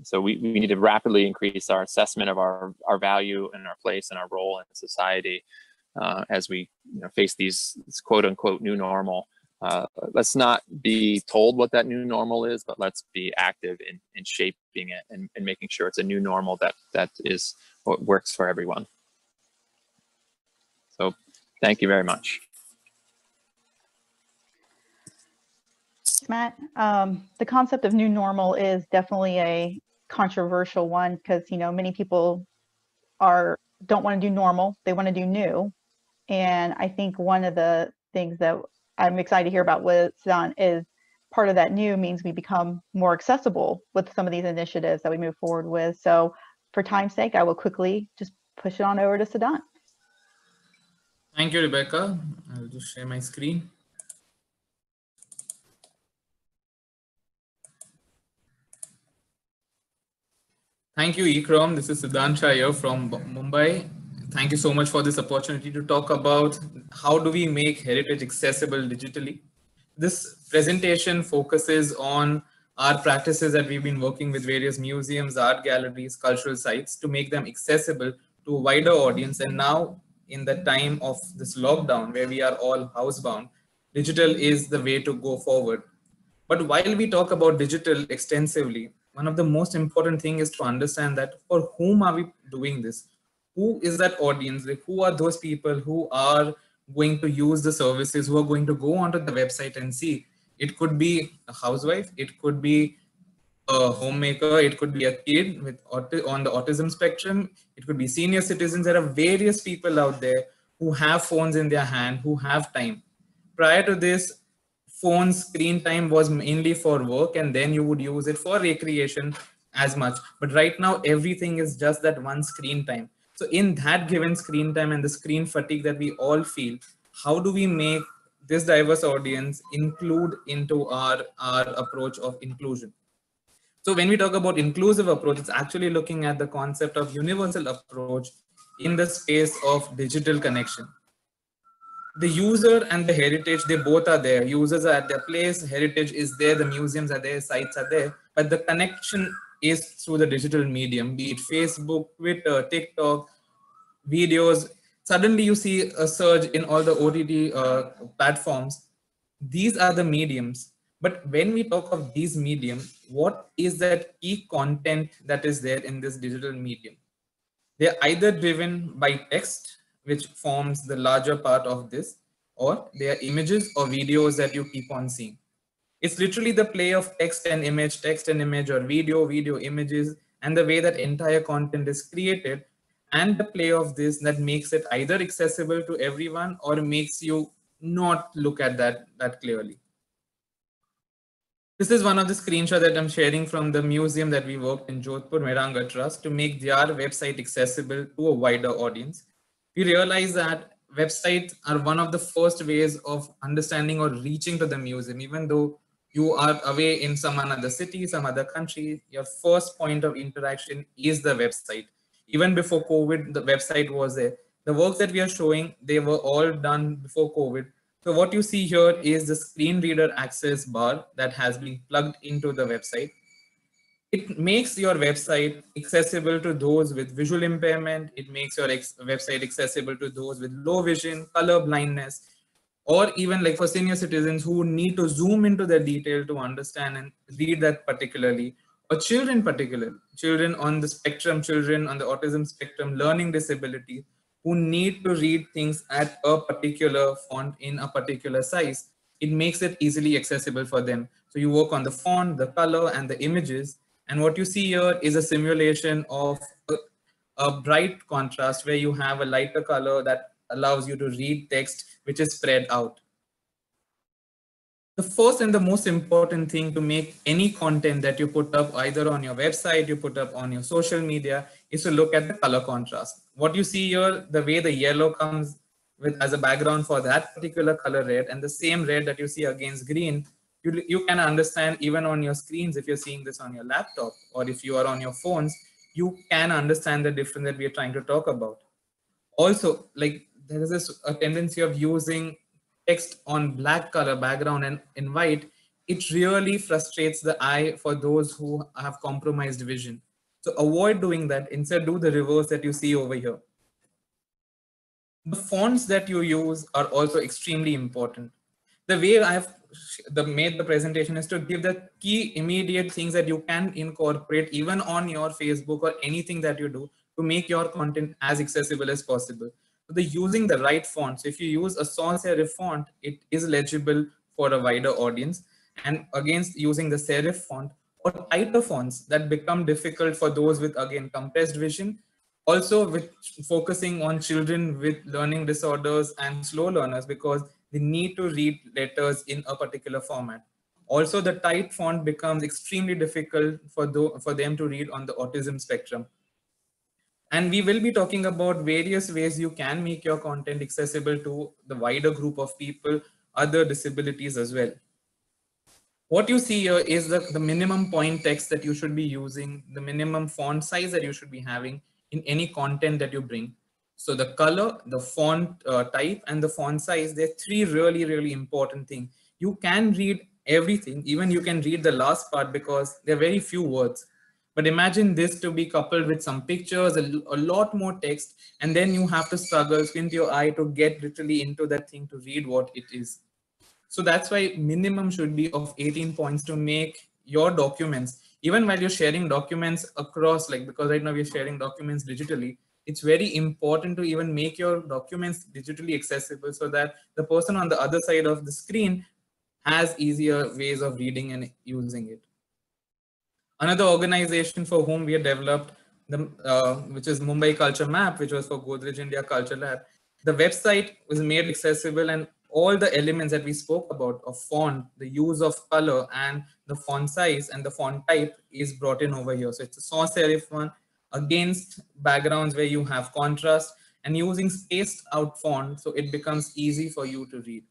So we need to rapidly increase our assessment of our value and our place and our role in society as we face this quote unquote new normal. Let's not be told what that new normal is, but let's be active in shaping it and making sure it's a new normal that is what works for everyone. So thank you very much. Matt, the concept of new normal is definitely a controversial one, because many people don't want to do normal, they want to do new. And I think one of the things that I'm excited to hear about with Siddhant is part of that new means we become more accessible with some of these initiatives that we move forward with. So for time's sake, I will quickly just push it on over to Siddhant. Thank you, Rebecca. I'll just share my screen. Thank you, Ikram. This is Siddhansha here from Mumbai. Thank you so much for this opportunity to talk about how do we make heritage accessible digitally. This presentation focuses on our practices that we've been working with various museums, art galleries, cultural sites to make them accessible to a wider audience. And now, in the time of this lockdown where we are all housebound, digital is the way to go forward. But while we talk about digital extensively, one of the most important thing is to understand that for whom are we doing this? Who is that audience? Like, who are those people who are going to use the services, who are going to go onto the website and see? It could be a housewife, it could be a homemaker, it could be a kid with on the autism spectrum, it could be senior citizens. There are various people out there who have phones in their hand, who have time. Prior to this, phone screen time was mainly for work, and then you would use it for recreation as much. But right now, everything is just that one screen time. So in that given screen time and the screen fatigue that we all feel, how do we make this diverse audience include into our approach of inclusion? So when we talk about inclusive approach, it's actually looking at the concept of universal approach in the space of digital connection. The user and the heritage, they both are there. Users are at their place, heritage is there, the museums are there, sites are there, but the connection is through the digital medium, be it Facebook, Twitter, TikTok, videos. Suddenly you see a surge in all the OTT platforms. These are the mediums. But when we talk of these mediums, what is that key content that is there in this digital medium? They're either driven by text, which forms the larger part of this, or they are images or videos that you keep on seeing. It's literally the play of text and image, or video, images, and the way that entire content is created, and the play of this that makes it either accessible to everyone or makes you not look at that clearly. This is one of the screenshots that I'm sharing from the museum that we worked in Jodhpur, Miranga Trust, to make their website accessible to a wider audience. We realize that websites are one of the first ways of understanding or reaching to the museum. Even though you are away in some another city, some other country, your first point of interaction is the website. Even before COVID, the website was there. The works that we are showing, they were all done before COVID. So what you see here is the screen reader access bar that has been plugged into the website. It makes your website accessible to those with visual impairment. It makes your website accessible to those with low vision, color blindness, or even like for senior citizens who need to zoom into the detail to understand and read that particularly, or children particularly, children on the spectrum, children on the autism spectrum, learning disability, who need to read things at a particular font in a particular size. It makes it easily accessible for them. So you work on the font, the color, and the images. And what you see here is a simulation of a bright contrast where you have a lighter color that allows you to read text which is spread out. The first and the most important thing to make any content that you put up either on your website, you put up on your social media, is to look at the color contrast. What you see here, the way the yellow comes with as a background for that particular color red, and the same red that you see against green, you can understand even on your screens. If you're seeing this on your laptop or if you are on your phones, you can understand the difference that we are trying to talk about. Also, like there is a tendency of using text on black color background and in white. It really frustrates the eye for those who have compromised vision. So avoid doing that. Instead, do the reverse that you see over here. The fonts that you use are also extremely important. The way I have made the presentation is to give the key immediate things that you can incorporate even on your Facebook or anything that you do to make your content as accessible as possible. So using the right fonts. If you use a sans serif font, it is legible for a wider audience. And against using the serif font or tighter fonts that become difficult for those with, again, compressed vision. Also with focusing on children with learning disorders and slow learners, because they need to read letters in a particular format. Also, the tight font becomes extremely difficult for them to read on the autism spectrum. And we will be talking about various ways you can make your content accessible to the wider group of people, other disabilities as well. What you see here is the minimum point text that you should be using, the minimum font size that you should be having in any content that you bring. So the color, the font type, and the font size, they're three really, really important things. You can read everything, even you can read the last part because there are very few words. But imagine this to be coupled with some pictures, a lot more text, and then you have to struggle, squint your eye to get literally into that thing to read what it is. So that's why minimum should be of 18 points to make your documents, even while you're sharing documents across, like, because right now we're sharing documents digitally, it's very important to even make your documents digitally accessible so that the person on the other side of the screen has easier ways of reading and using it. Another organization for whom we have developed, which is Mumbai Culture Map, which was for Godrej India Culture Lab. The website was made accessible, and all the elements that we spoke about of font, the use of color, and the font size and the font type is brought in over here. So it's a sans serif one against backgrounds where you have contrast and using spaced out font, so it becomes easy for you to read.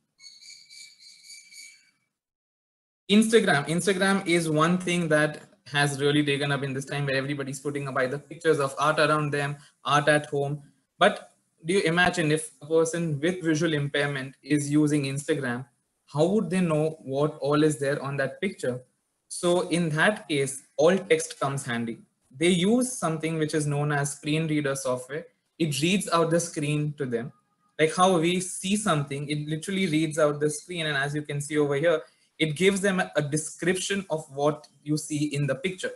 Instagram is one thing that has really taken up in this time, where everybody's putting up either pictures of art around them, art at home. But do you imagine if a person with visual impairment is using Instagram, how would they know what all is there on that picture? So in that case, all text comes handy. They use something which is known as screen reader software. It reads out the screen to them. Like how we see something, it literally reads out the screen. And as you can see over here, it gives them a description of what you see in the picture.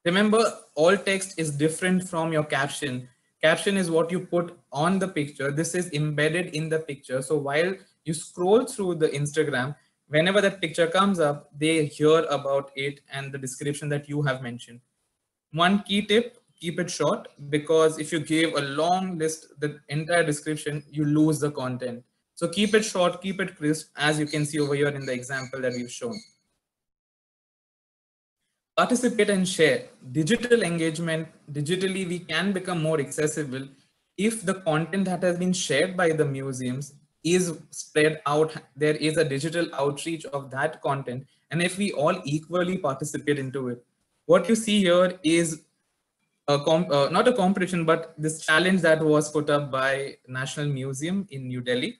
Remember, all text is different from your caption. Caption is what you put on the picture. This is embedded in the picture. So while you scroll through the Instagram, whenever that picture comes up, they hear about it and the description that you have mentioned. One key tip, keep it short, because if you give a long list, the entire description, you lose the content. So keep it short, keep it crisp, as you can see over here in the example that we've shown. Participate and share. Digital engagement, digitally we can become more accessible if the content that has been shared by the museums is spread out. There is a digital outreach of that content, and if we all equally participate into it. What you see here is not a competition, but this challenge that was put up by National Museum in New Delhi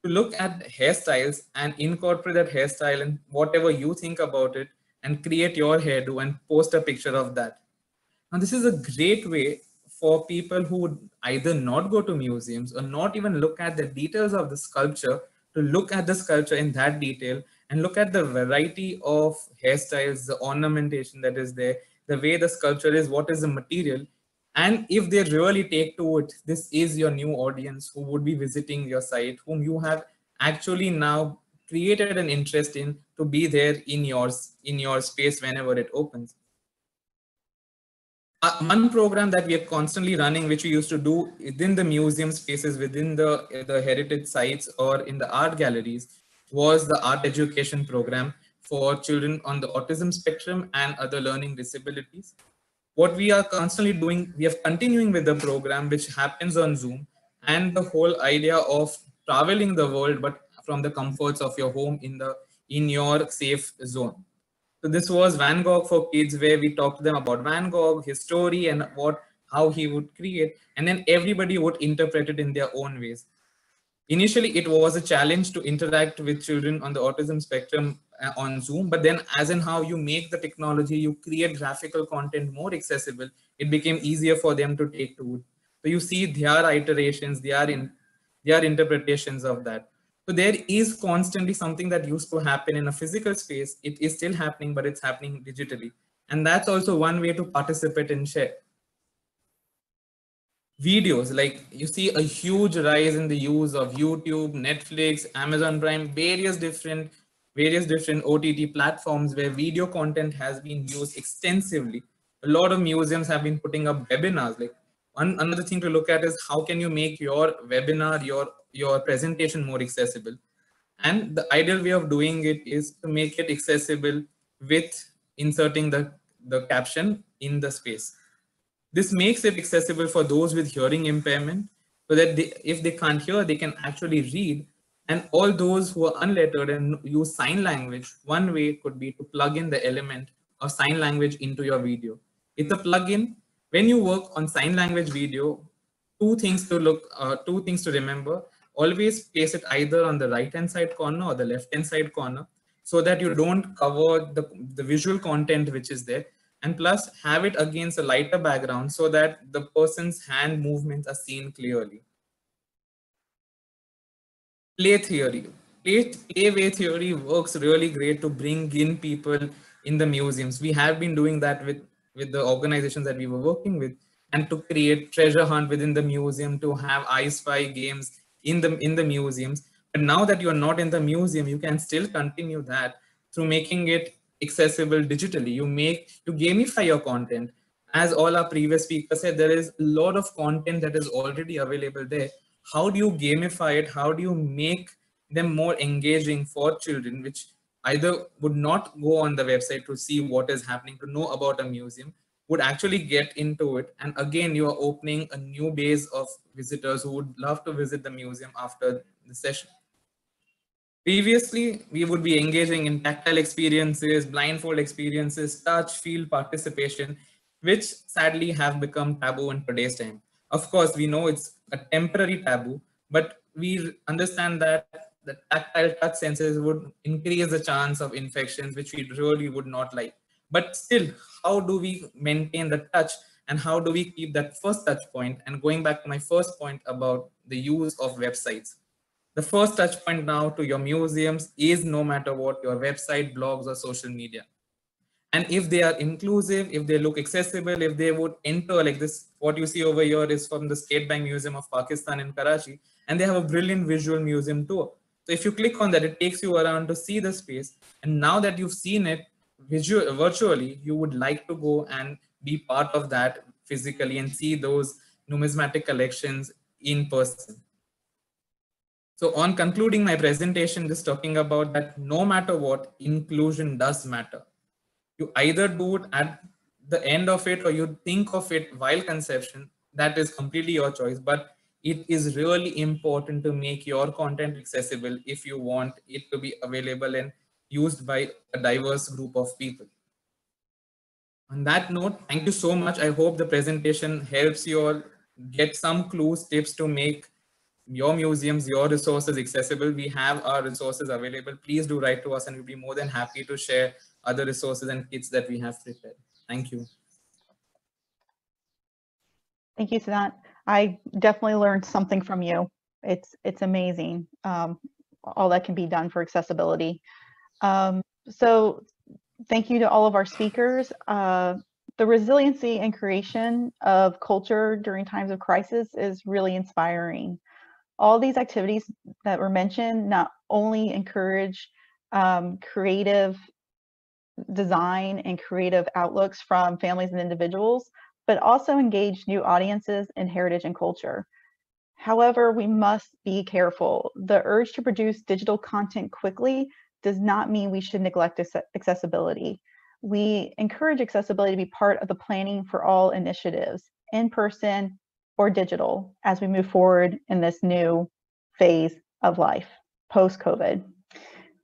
to look at hairstyles and incorporate that hairstyle and whatever you think about it and create your hairdo and post a picture of that. Now, this is a great way for people who would either not go to museums or not even look at the details of the sculpture to look at the sculpture in that detail and look at the variety of hairstyles, the ornamentation that is there, the way the sculpture is, what is the material. And if they really take to it, this is your new audience who would be visiting your site, whom you have actually now created an interest in to be there in your space whenever it opens. One program that we are constantly running, which we used to do within the museum spaces, within the heritage sites or in the art galleries, was the art education program for children on the autism spectrum and other learning disabilities. What we are constantly doing, we are continuing with the program, which happens on Zoom, and the whole idea of traveling the world, but from the comforts of your home in your safe zone. So this was Van Gogh for Kids, where we talked to them about Van Gogh, his story, and how he would create, and then everybody would interpret it in their own ways. Initially, it was a challenge to interact with children on the autism spectrum on Zoom, but then as in how you make the technology, you create graphical content more accessible, it became easier for them to take to it. So you see their iterations, their interpretations of that. So there is constantly something that used to happen in a physical space. It is still happening, but it's happening digitally. And that's also one way to participate and share. Videos, like you see a huge rise in the use of YouTube, Netflix, Amazon Prime, various different OTT platforms where video content has been used extensively. A lot of museums have been putting up webinars. Like another thing to look at is how can you make your webinar, your presentation more accessible. And the ideal way of doing it is to make it accessible with inserting the caption in the space. This makes it accessible for those with hearing impairment, so that if they can't hear, they can actually read. And all those who are unlettered and use sign language, one way could be to plug in the element of sign language into your video. It's a plugin. When you work on sign language video, two things to remember. Always place it either on the right-hand side corner or the left-hand side corner, so that you don't cover the visual content which is there. And plus, have it against a lighter background so that the person's hand movements are seen clearly. Play theory. Playway theory works really great to bring in people in the museums. We have been doing that with the organizations that we were working with, and to create treasure hunt within the museum, to have I Spy games in the museums. But now that you're not in the museum, you can still continue that through making it accessible digitally. You gamify your content. As all our previous speakers said, there is a lot of content that is already available there. How do you gamify it? How do you make them more engaging for children, which either would not go on the website to see what is happening, to know about a museum, would actually get into it? And again, you are opening a new base of visitors who would love to visit the museum after the session. Previously, we would be engaging in tactile experiences, blindfold experiences, touch, feel, participation, which sadly have become taboo in today's time. Of course, we know it's a temporary taboo, but we understand that the tactile touch senses would increase the chance of infections, which we really would not like. But still, how do we maintain the touch, and how do we keep that first touch point? And going back to my first point about the use of websites, the first touch point now to your museums is, no matter what, your website, blogs, or social media. And if they are inclusive, if they look accessible, if they would enter like this, what you see over here is from the State Bank Museum of Pakistan in Karachi, and they have a brilliant visual museum tour. So if you click on that, it takes you around to see the space. And now that you've seen it virtually, you would like to go and be part of that physically and see those numismatic collections in person. So on concluding my presentation, just talking about that no matter what, inclusion does matter. You either do it at the end of it or you think of it while conception. That is completely your choice, but it is really important to make your content accessible if you want it to be available and used by a diverse group of people. On that note, thank you so much. I hope the presentation helps you all get some clues, tips to make your museums, your resources accessible. We have our resources available. Please do write to us and we'll be more than happy to share other resources and kits that we have prepared. Thank you. Thank you, Sanat. I definitely learned something from you. It's amazing, all that can be done for accessibility. So thank you to all of our speakers. The resiliency and creation of culture during times of crisis is really inspiring. All these activities that were mentioned not only encourage creative design and creative outlooks from families and individuals, but also engage new audiences in heritage and culture. However, we must be careful. The urge to produce digital content quickly does not mean we should neglect accessibility. We encourage accessibility to be part of the planning for all initiatives, in person or digital, as we move forward in this new phase of life, post-COVID.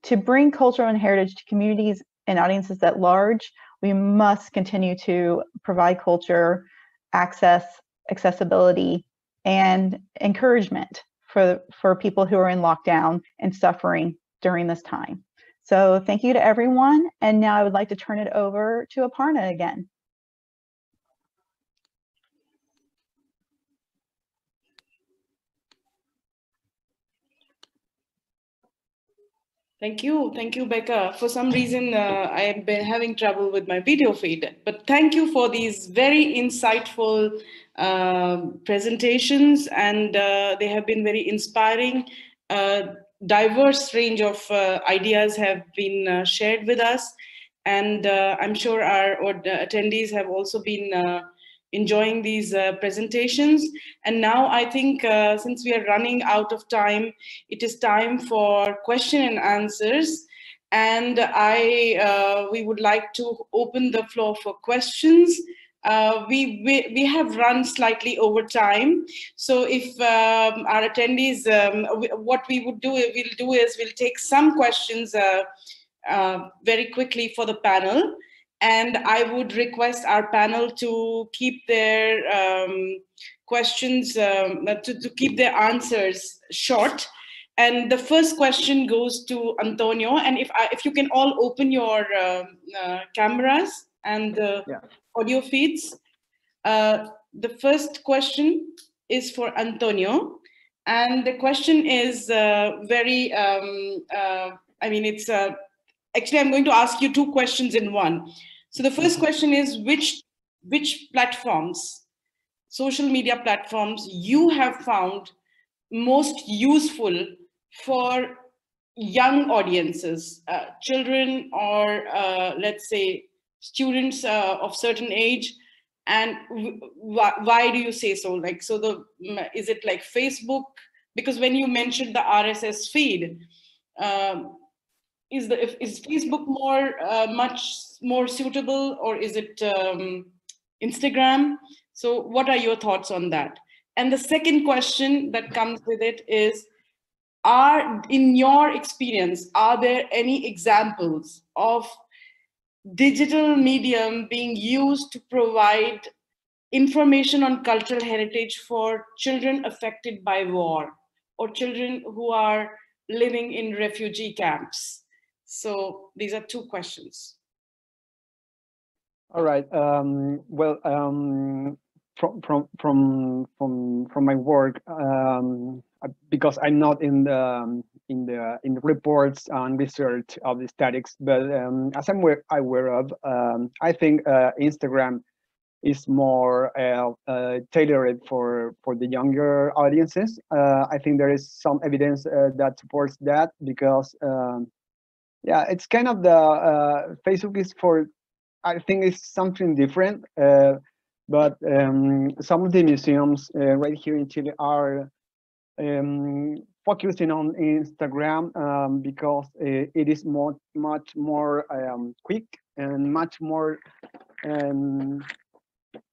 To bring culture and heritage to communities and audiences at large, we must continue to provide culture, access, accessibility, and encouragement for people who are in lockdown and suffering during this time. So thank you to everyone. And now I would like to turn it over to Aparna again. Thank you, Becca. For some reason, I have been having trouble with my video feed, but thank you for these very insightful presentations, and they have been very inspiring. Diverse range of ideas have been shared with us, and I'm sure our attendees have also been enjoying these presentations. And now I think since we are running out of time, it is time for question and answers. And we would like to open the floor for questions. we have run slightly over time. So if our attendees, what we would do, we'll take some questions very quickly for the panel. And I would request our panel to keep their questions, to keep their answers short. And the first question goes to Antonio. And if you can all open your cameras and the audio feeds. The first question is for Antonio. And the question is very, it's actually, I'm going to ask you two questions in one. So the first question is, which platforms, social media platforms, you have found most useful for young audiences, children, or let's say students of certain age, and why do you say so? Like, so is it like Facebook? Because when you mentioned the RSS feed, is Facebook much more suitable, or is it Instagram? So what are your thoughts on that? And the second question that comes with it is, in your experience, are there any examples of digital medium being used to provide information on cultural heritage for children affected by war, or children who are living in refugee camps? So these are two questions. All right. Well, from my work, because I'm not in the reports and research of the statics, but as I'm aware of, I think Instagram is more tailored for the younger audiences. I think there is some evidence that supports that, because it's kind of the Facebook is for, I think it's something different. But some of the museums right here in Chile are focusing on Instagram because it is much more quick and much more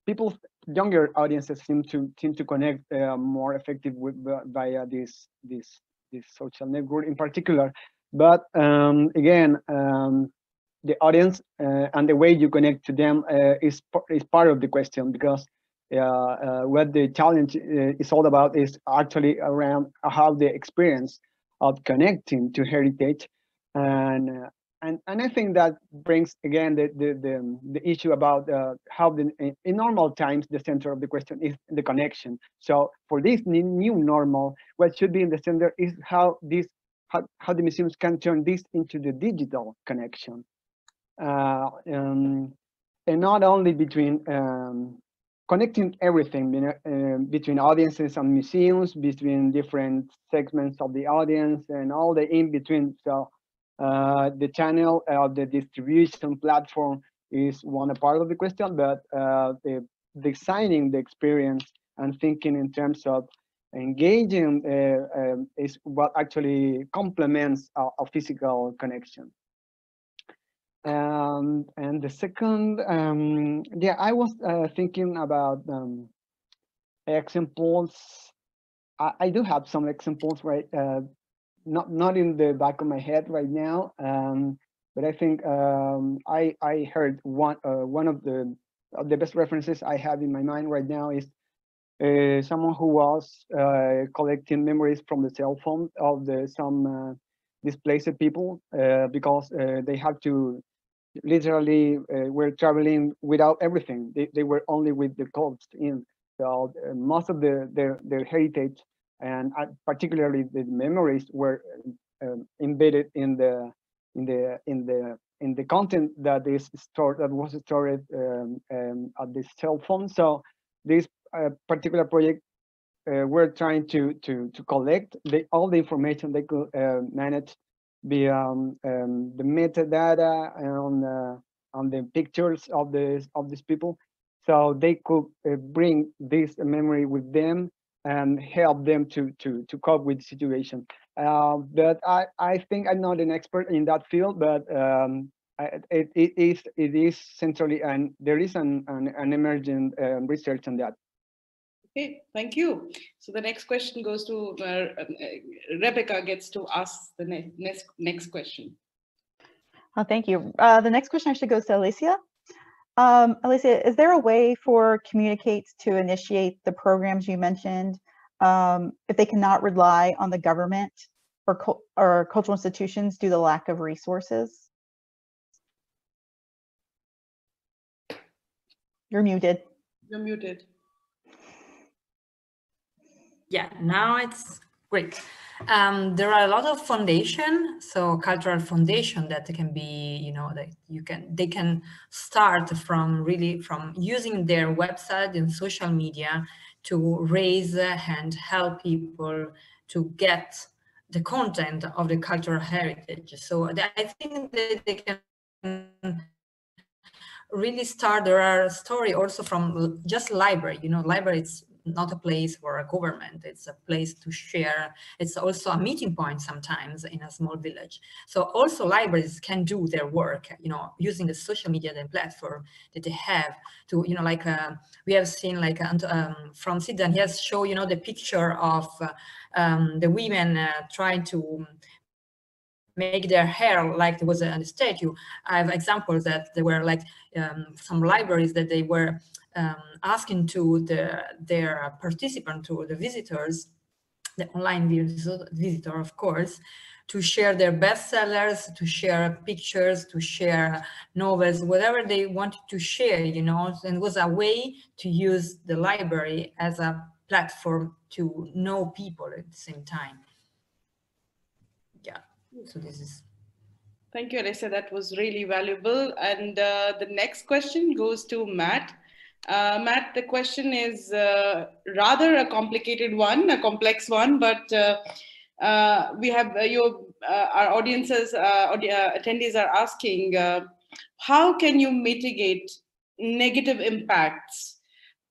people, younger audiences seem to connect more effective via this social network in particular. But again, the audience and the way you connect to them is part of the question, because what the challenge is all about is actually around how the experience of connecting to heritage, and I think that brings again the issue about how in normal times the center of the question is the connection. So for this new normal, what should be in the center is how the museums can turn this into the digital connection. And not only between connecting everything, between audiences and museums, between different segments of the audience, and all the in between. So the channel of the distribution platform is one part of the question, but the designing the experience and thinking in terms of engaging is what actually complements a physical connection. And the second, I was thinking about examples. I do have some examples, right? Not in the back of my head right now, but I think I heard one of the best references I have in my mind right now is someone who was collecting memories from the cell phone of some displaced people because they had to literally were traveling without everything. They were only with the clothes in. So most of their heritage, and particularly the memories, were embedded in the content that was stored at the cell phone. So this particular project we're trying to collect all the information they could manage via the metadata on the pictures of these people, so they could bring this memory with them and help them to cope with the situation. But I think I'm not an expert in that field, but it is centrally, and there is an emergent research on that. Okay, thank you. So the next question goes to Rebecca. Gets to ask the next question. Oh, thank you. The next question actually goes to Alicia. Alicia, is there a way for communicates to initiate the programs you mentioned if they cannot rely on the government or cultural institutions due to the lack of resources? You're muted. You're muted. Yeah, now it's great. There are a lot of foundation, so cultural foundation that can be, you know, that they can start from using their website and social media to raise and help people to get the content of the cultural heritage. So I think that they can really start. There are stories also from just library. You know, library it's not a place for a government, it's a place to share. It's also a meeting point sometimes in a small village. So also libraries can do their work, you know, using the social media and platform that they have to, you know, like we have seen like from Sidan, he has shown, you know, the picture of the women trying to make their hair like there was a statue. I have examples that there were like some libraries that they were asking to their participant, to the visitors, the online visitor, of course, to share their bestsellers, to share pictures, to share novels, whatever they wanted to share, you know, and it was a way to use the library as a platform to know people at the same time. Yeah, so this is. Thank you, Alessia. That was really valuable. And the next question goes to Matt. Matt, the question is rather a complicated one, a complex one, but we have our audiences, attendees are asking, how can you mitigate negative impacts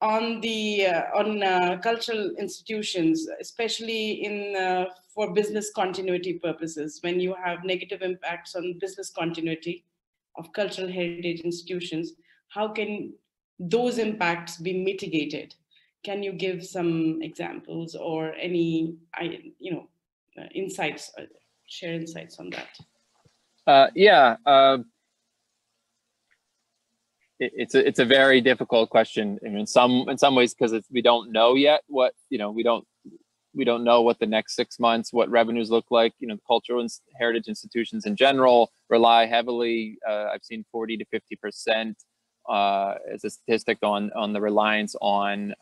on the cultural institutions, especially in for business continuity purposes, when you have negative impacts on business continuity of cultural heritage institutions? How can those impacts be mitigated? Can you give some examples or any, insights? Share insights on that. It's a very difficult question. I mean, in some ways, because we don't know yet what, you know, we don't know what the next 6 months, what revenues look like. You know, cultural and heritage institutions in general rely heavily. I've seen 40 to 50% as a statistic on the reliance on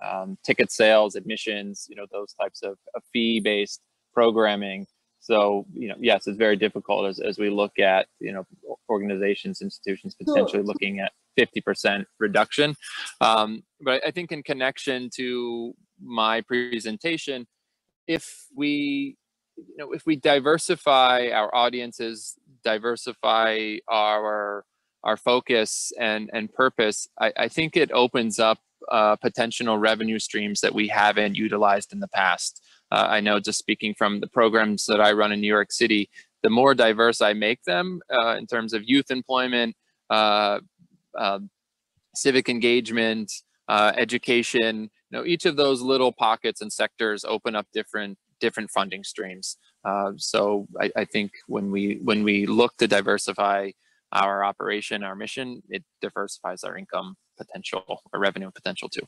ticket sales, admissions, you know, those types of fee-based programming. So, you know, yes, it's very difficult as we look at, you know, organizations, institutions potentially looking at 50% reduction. But I think in connection to my presentation, if we diversify our audiences, diversify our focus and purpose, I think it opens up potential revenue streams that we haven't utilized in the past. I know, just speaking from the programs that I run in New York City, the more diverse I make them in terms of youth employment, civic engagement, education, you know, each of those little pockets and sectors open up different funding streams. So I think when we look to diversify our operation, our mission, it diversifies our income potential or revenue potential too.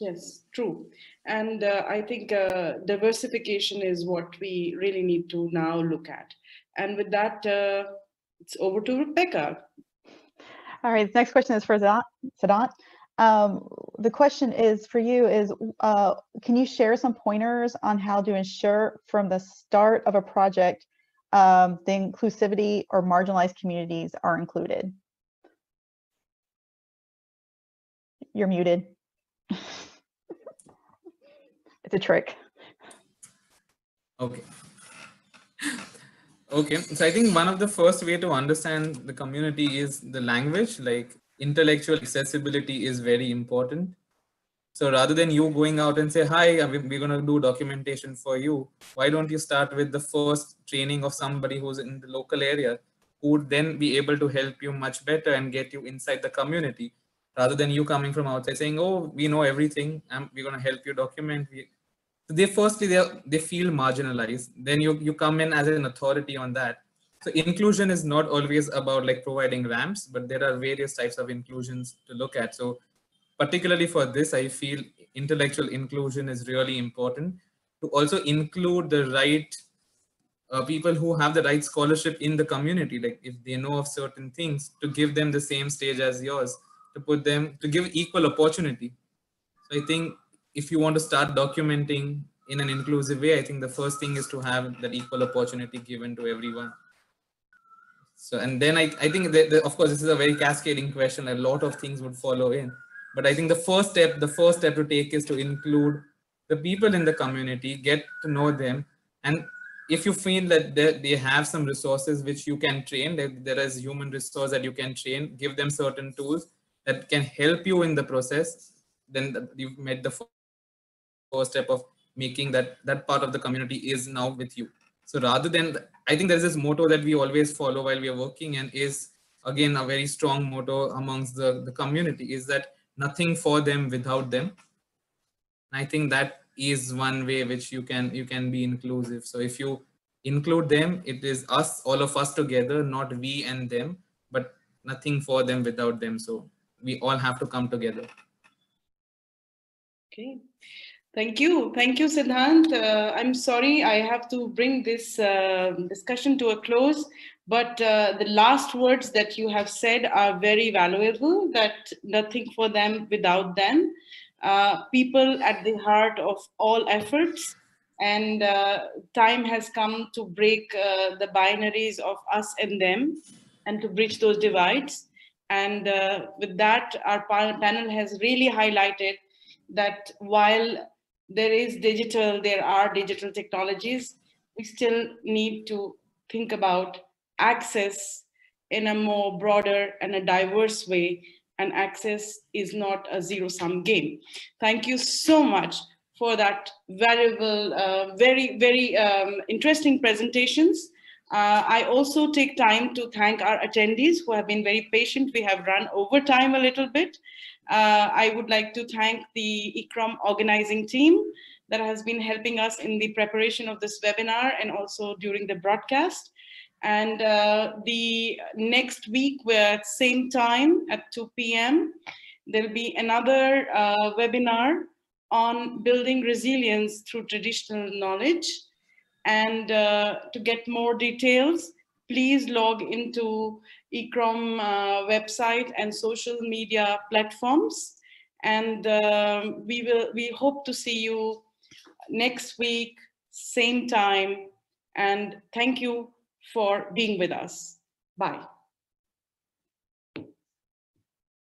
Yes, true. And I think diversification is what we really need to now look at. And with that, it's over to Rebecca. All right, the next question is for Siddhant. The question is for you is, can you share some pointers on how to ensure from the start of a project the inclusivity or marginalized communities are included? You're muted. It's a trick. Okay. Okay, so I think one of the first way to understand the community is the language. Like, intellectual accessibility is very important. So rather than you going out and say, hi, we're going to do documentation for you, why don't you start with the first training of somebody who's in the local area, who would then be able to help you much better and get you inside the community, rather than you coming from outside saying, oh, we know everything, we're going to help you document. So they feel marginalized. Then you come in as an authority on that. So inclusion is not always about like providing ramps, but there are various types of inclusions to look at. So particularly for this, I feel intellectual inclusion is really important, to also include the right people who have the right scholarship in the community. Like if they know of certain things, to give them the same stage as yours, to give equal opportunity. So I think if you want to start documenting in an inclusive way, I think the first thing is to have that equal opportunity given to everyone. So, and then I think that, of course, this is a very cascading question. A lot of things would follow in, but I think the first step to take is to include the people in the community, get to know them. And if you feel that they have some resources which you can train, that there is human resource that you can train, give them certain tools that can help you in the process, then you've made the first step of making that part of the community is now with you. So rather than, I think there's this motto that we always follow while we are working, and is again a very strong motto amongst the community, is that nothing for them without them. And I think that is one way which you can be inclusive. So if you include them, it is us, all of us together, not we and them, but nothing for them without them. So we all have to come together. Okay. Thank you, Siddhant. I'm sorry I have to bring this discussion to a close, but the last words that you have said are very valuable, that nothing for them without them. People at the heart of all efforts, and time has come to break the binaries of us and them, and to bridge those divides. And with that, our panel has really highlighted that while there are digital technologies, we still need to think about access in a more broader and a diverse way, and access is not a zero-sum game. Thank you so much for that valuable, very, very interesting presentations. I also take time to thank our attendees who have been very patient. We have run over time a little bit. I would like to thank the ICROM organizing team that has been helping us in the preparation of this webinar and also during the broadcast. And the next week, we're at same time at 2 p.m. There'll be another webinar on building resilience through traditional knowledge. And to get more details, please log into ICROM website and social media platforms. And we hope to see you next week, same time. And thank you for being with us. Bye.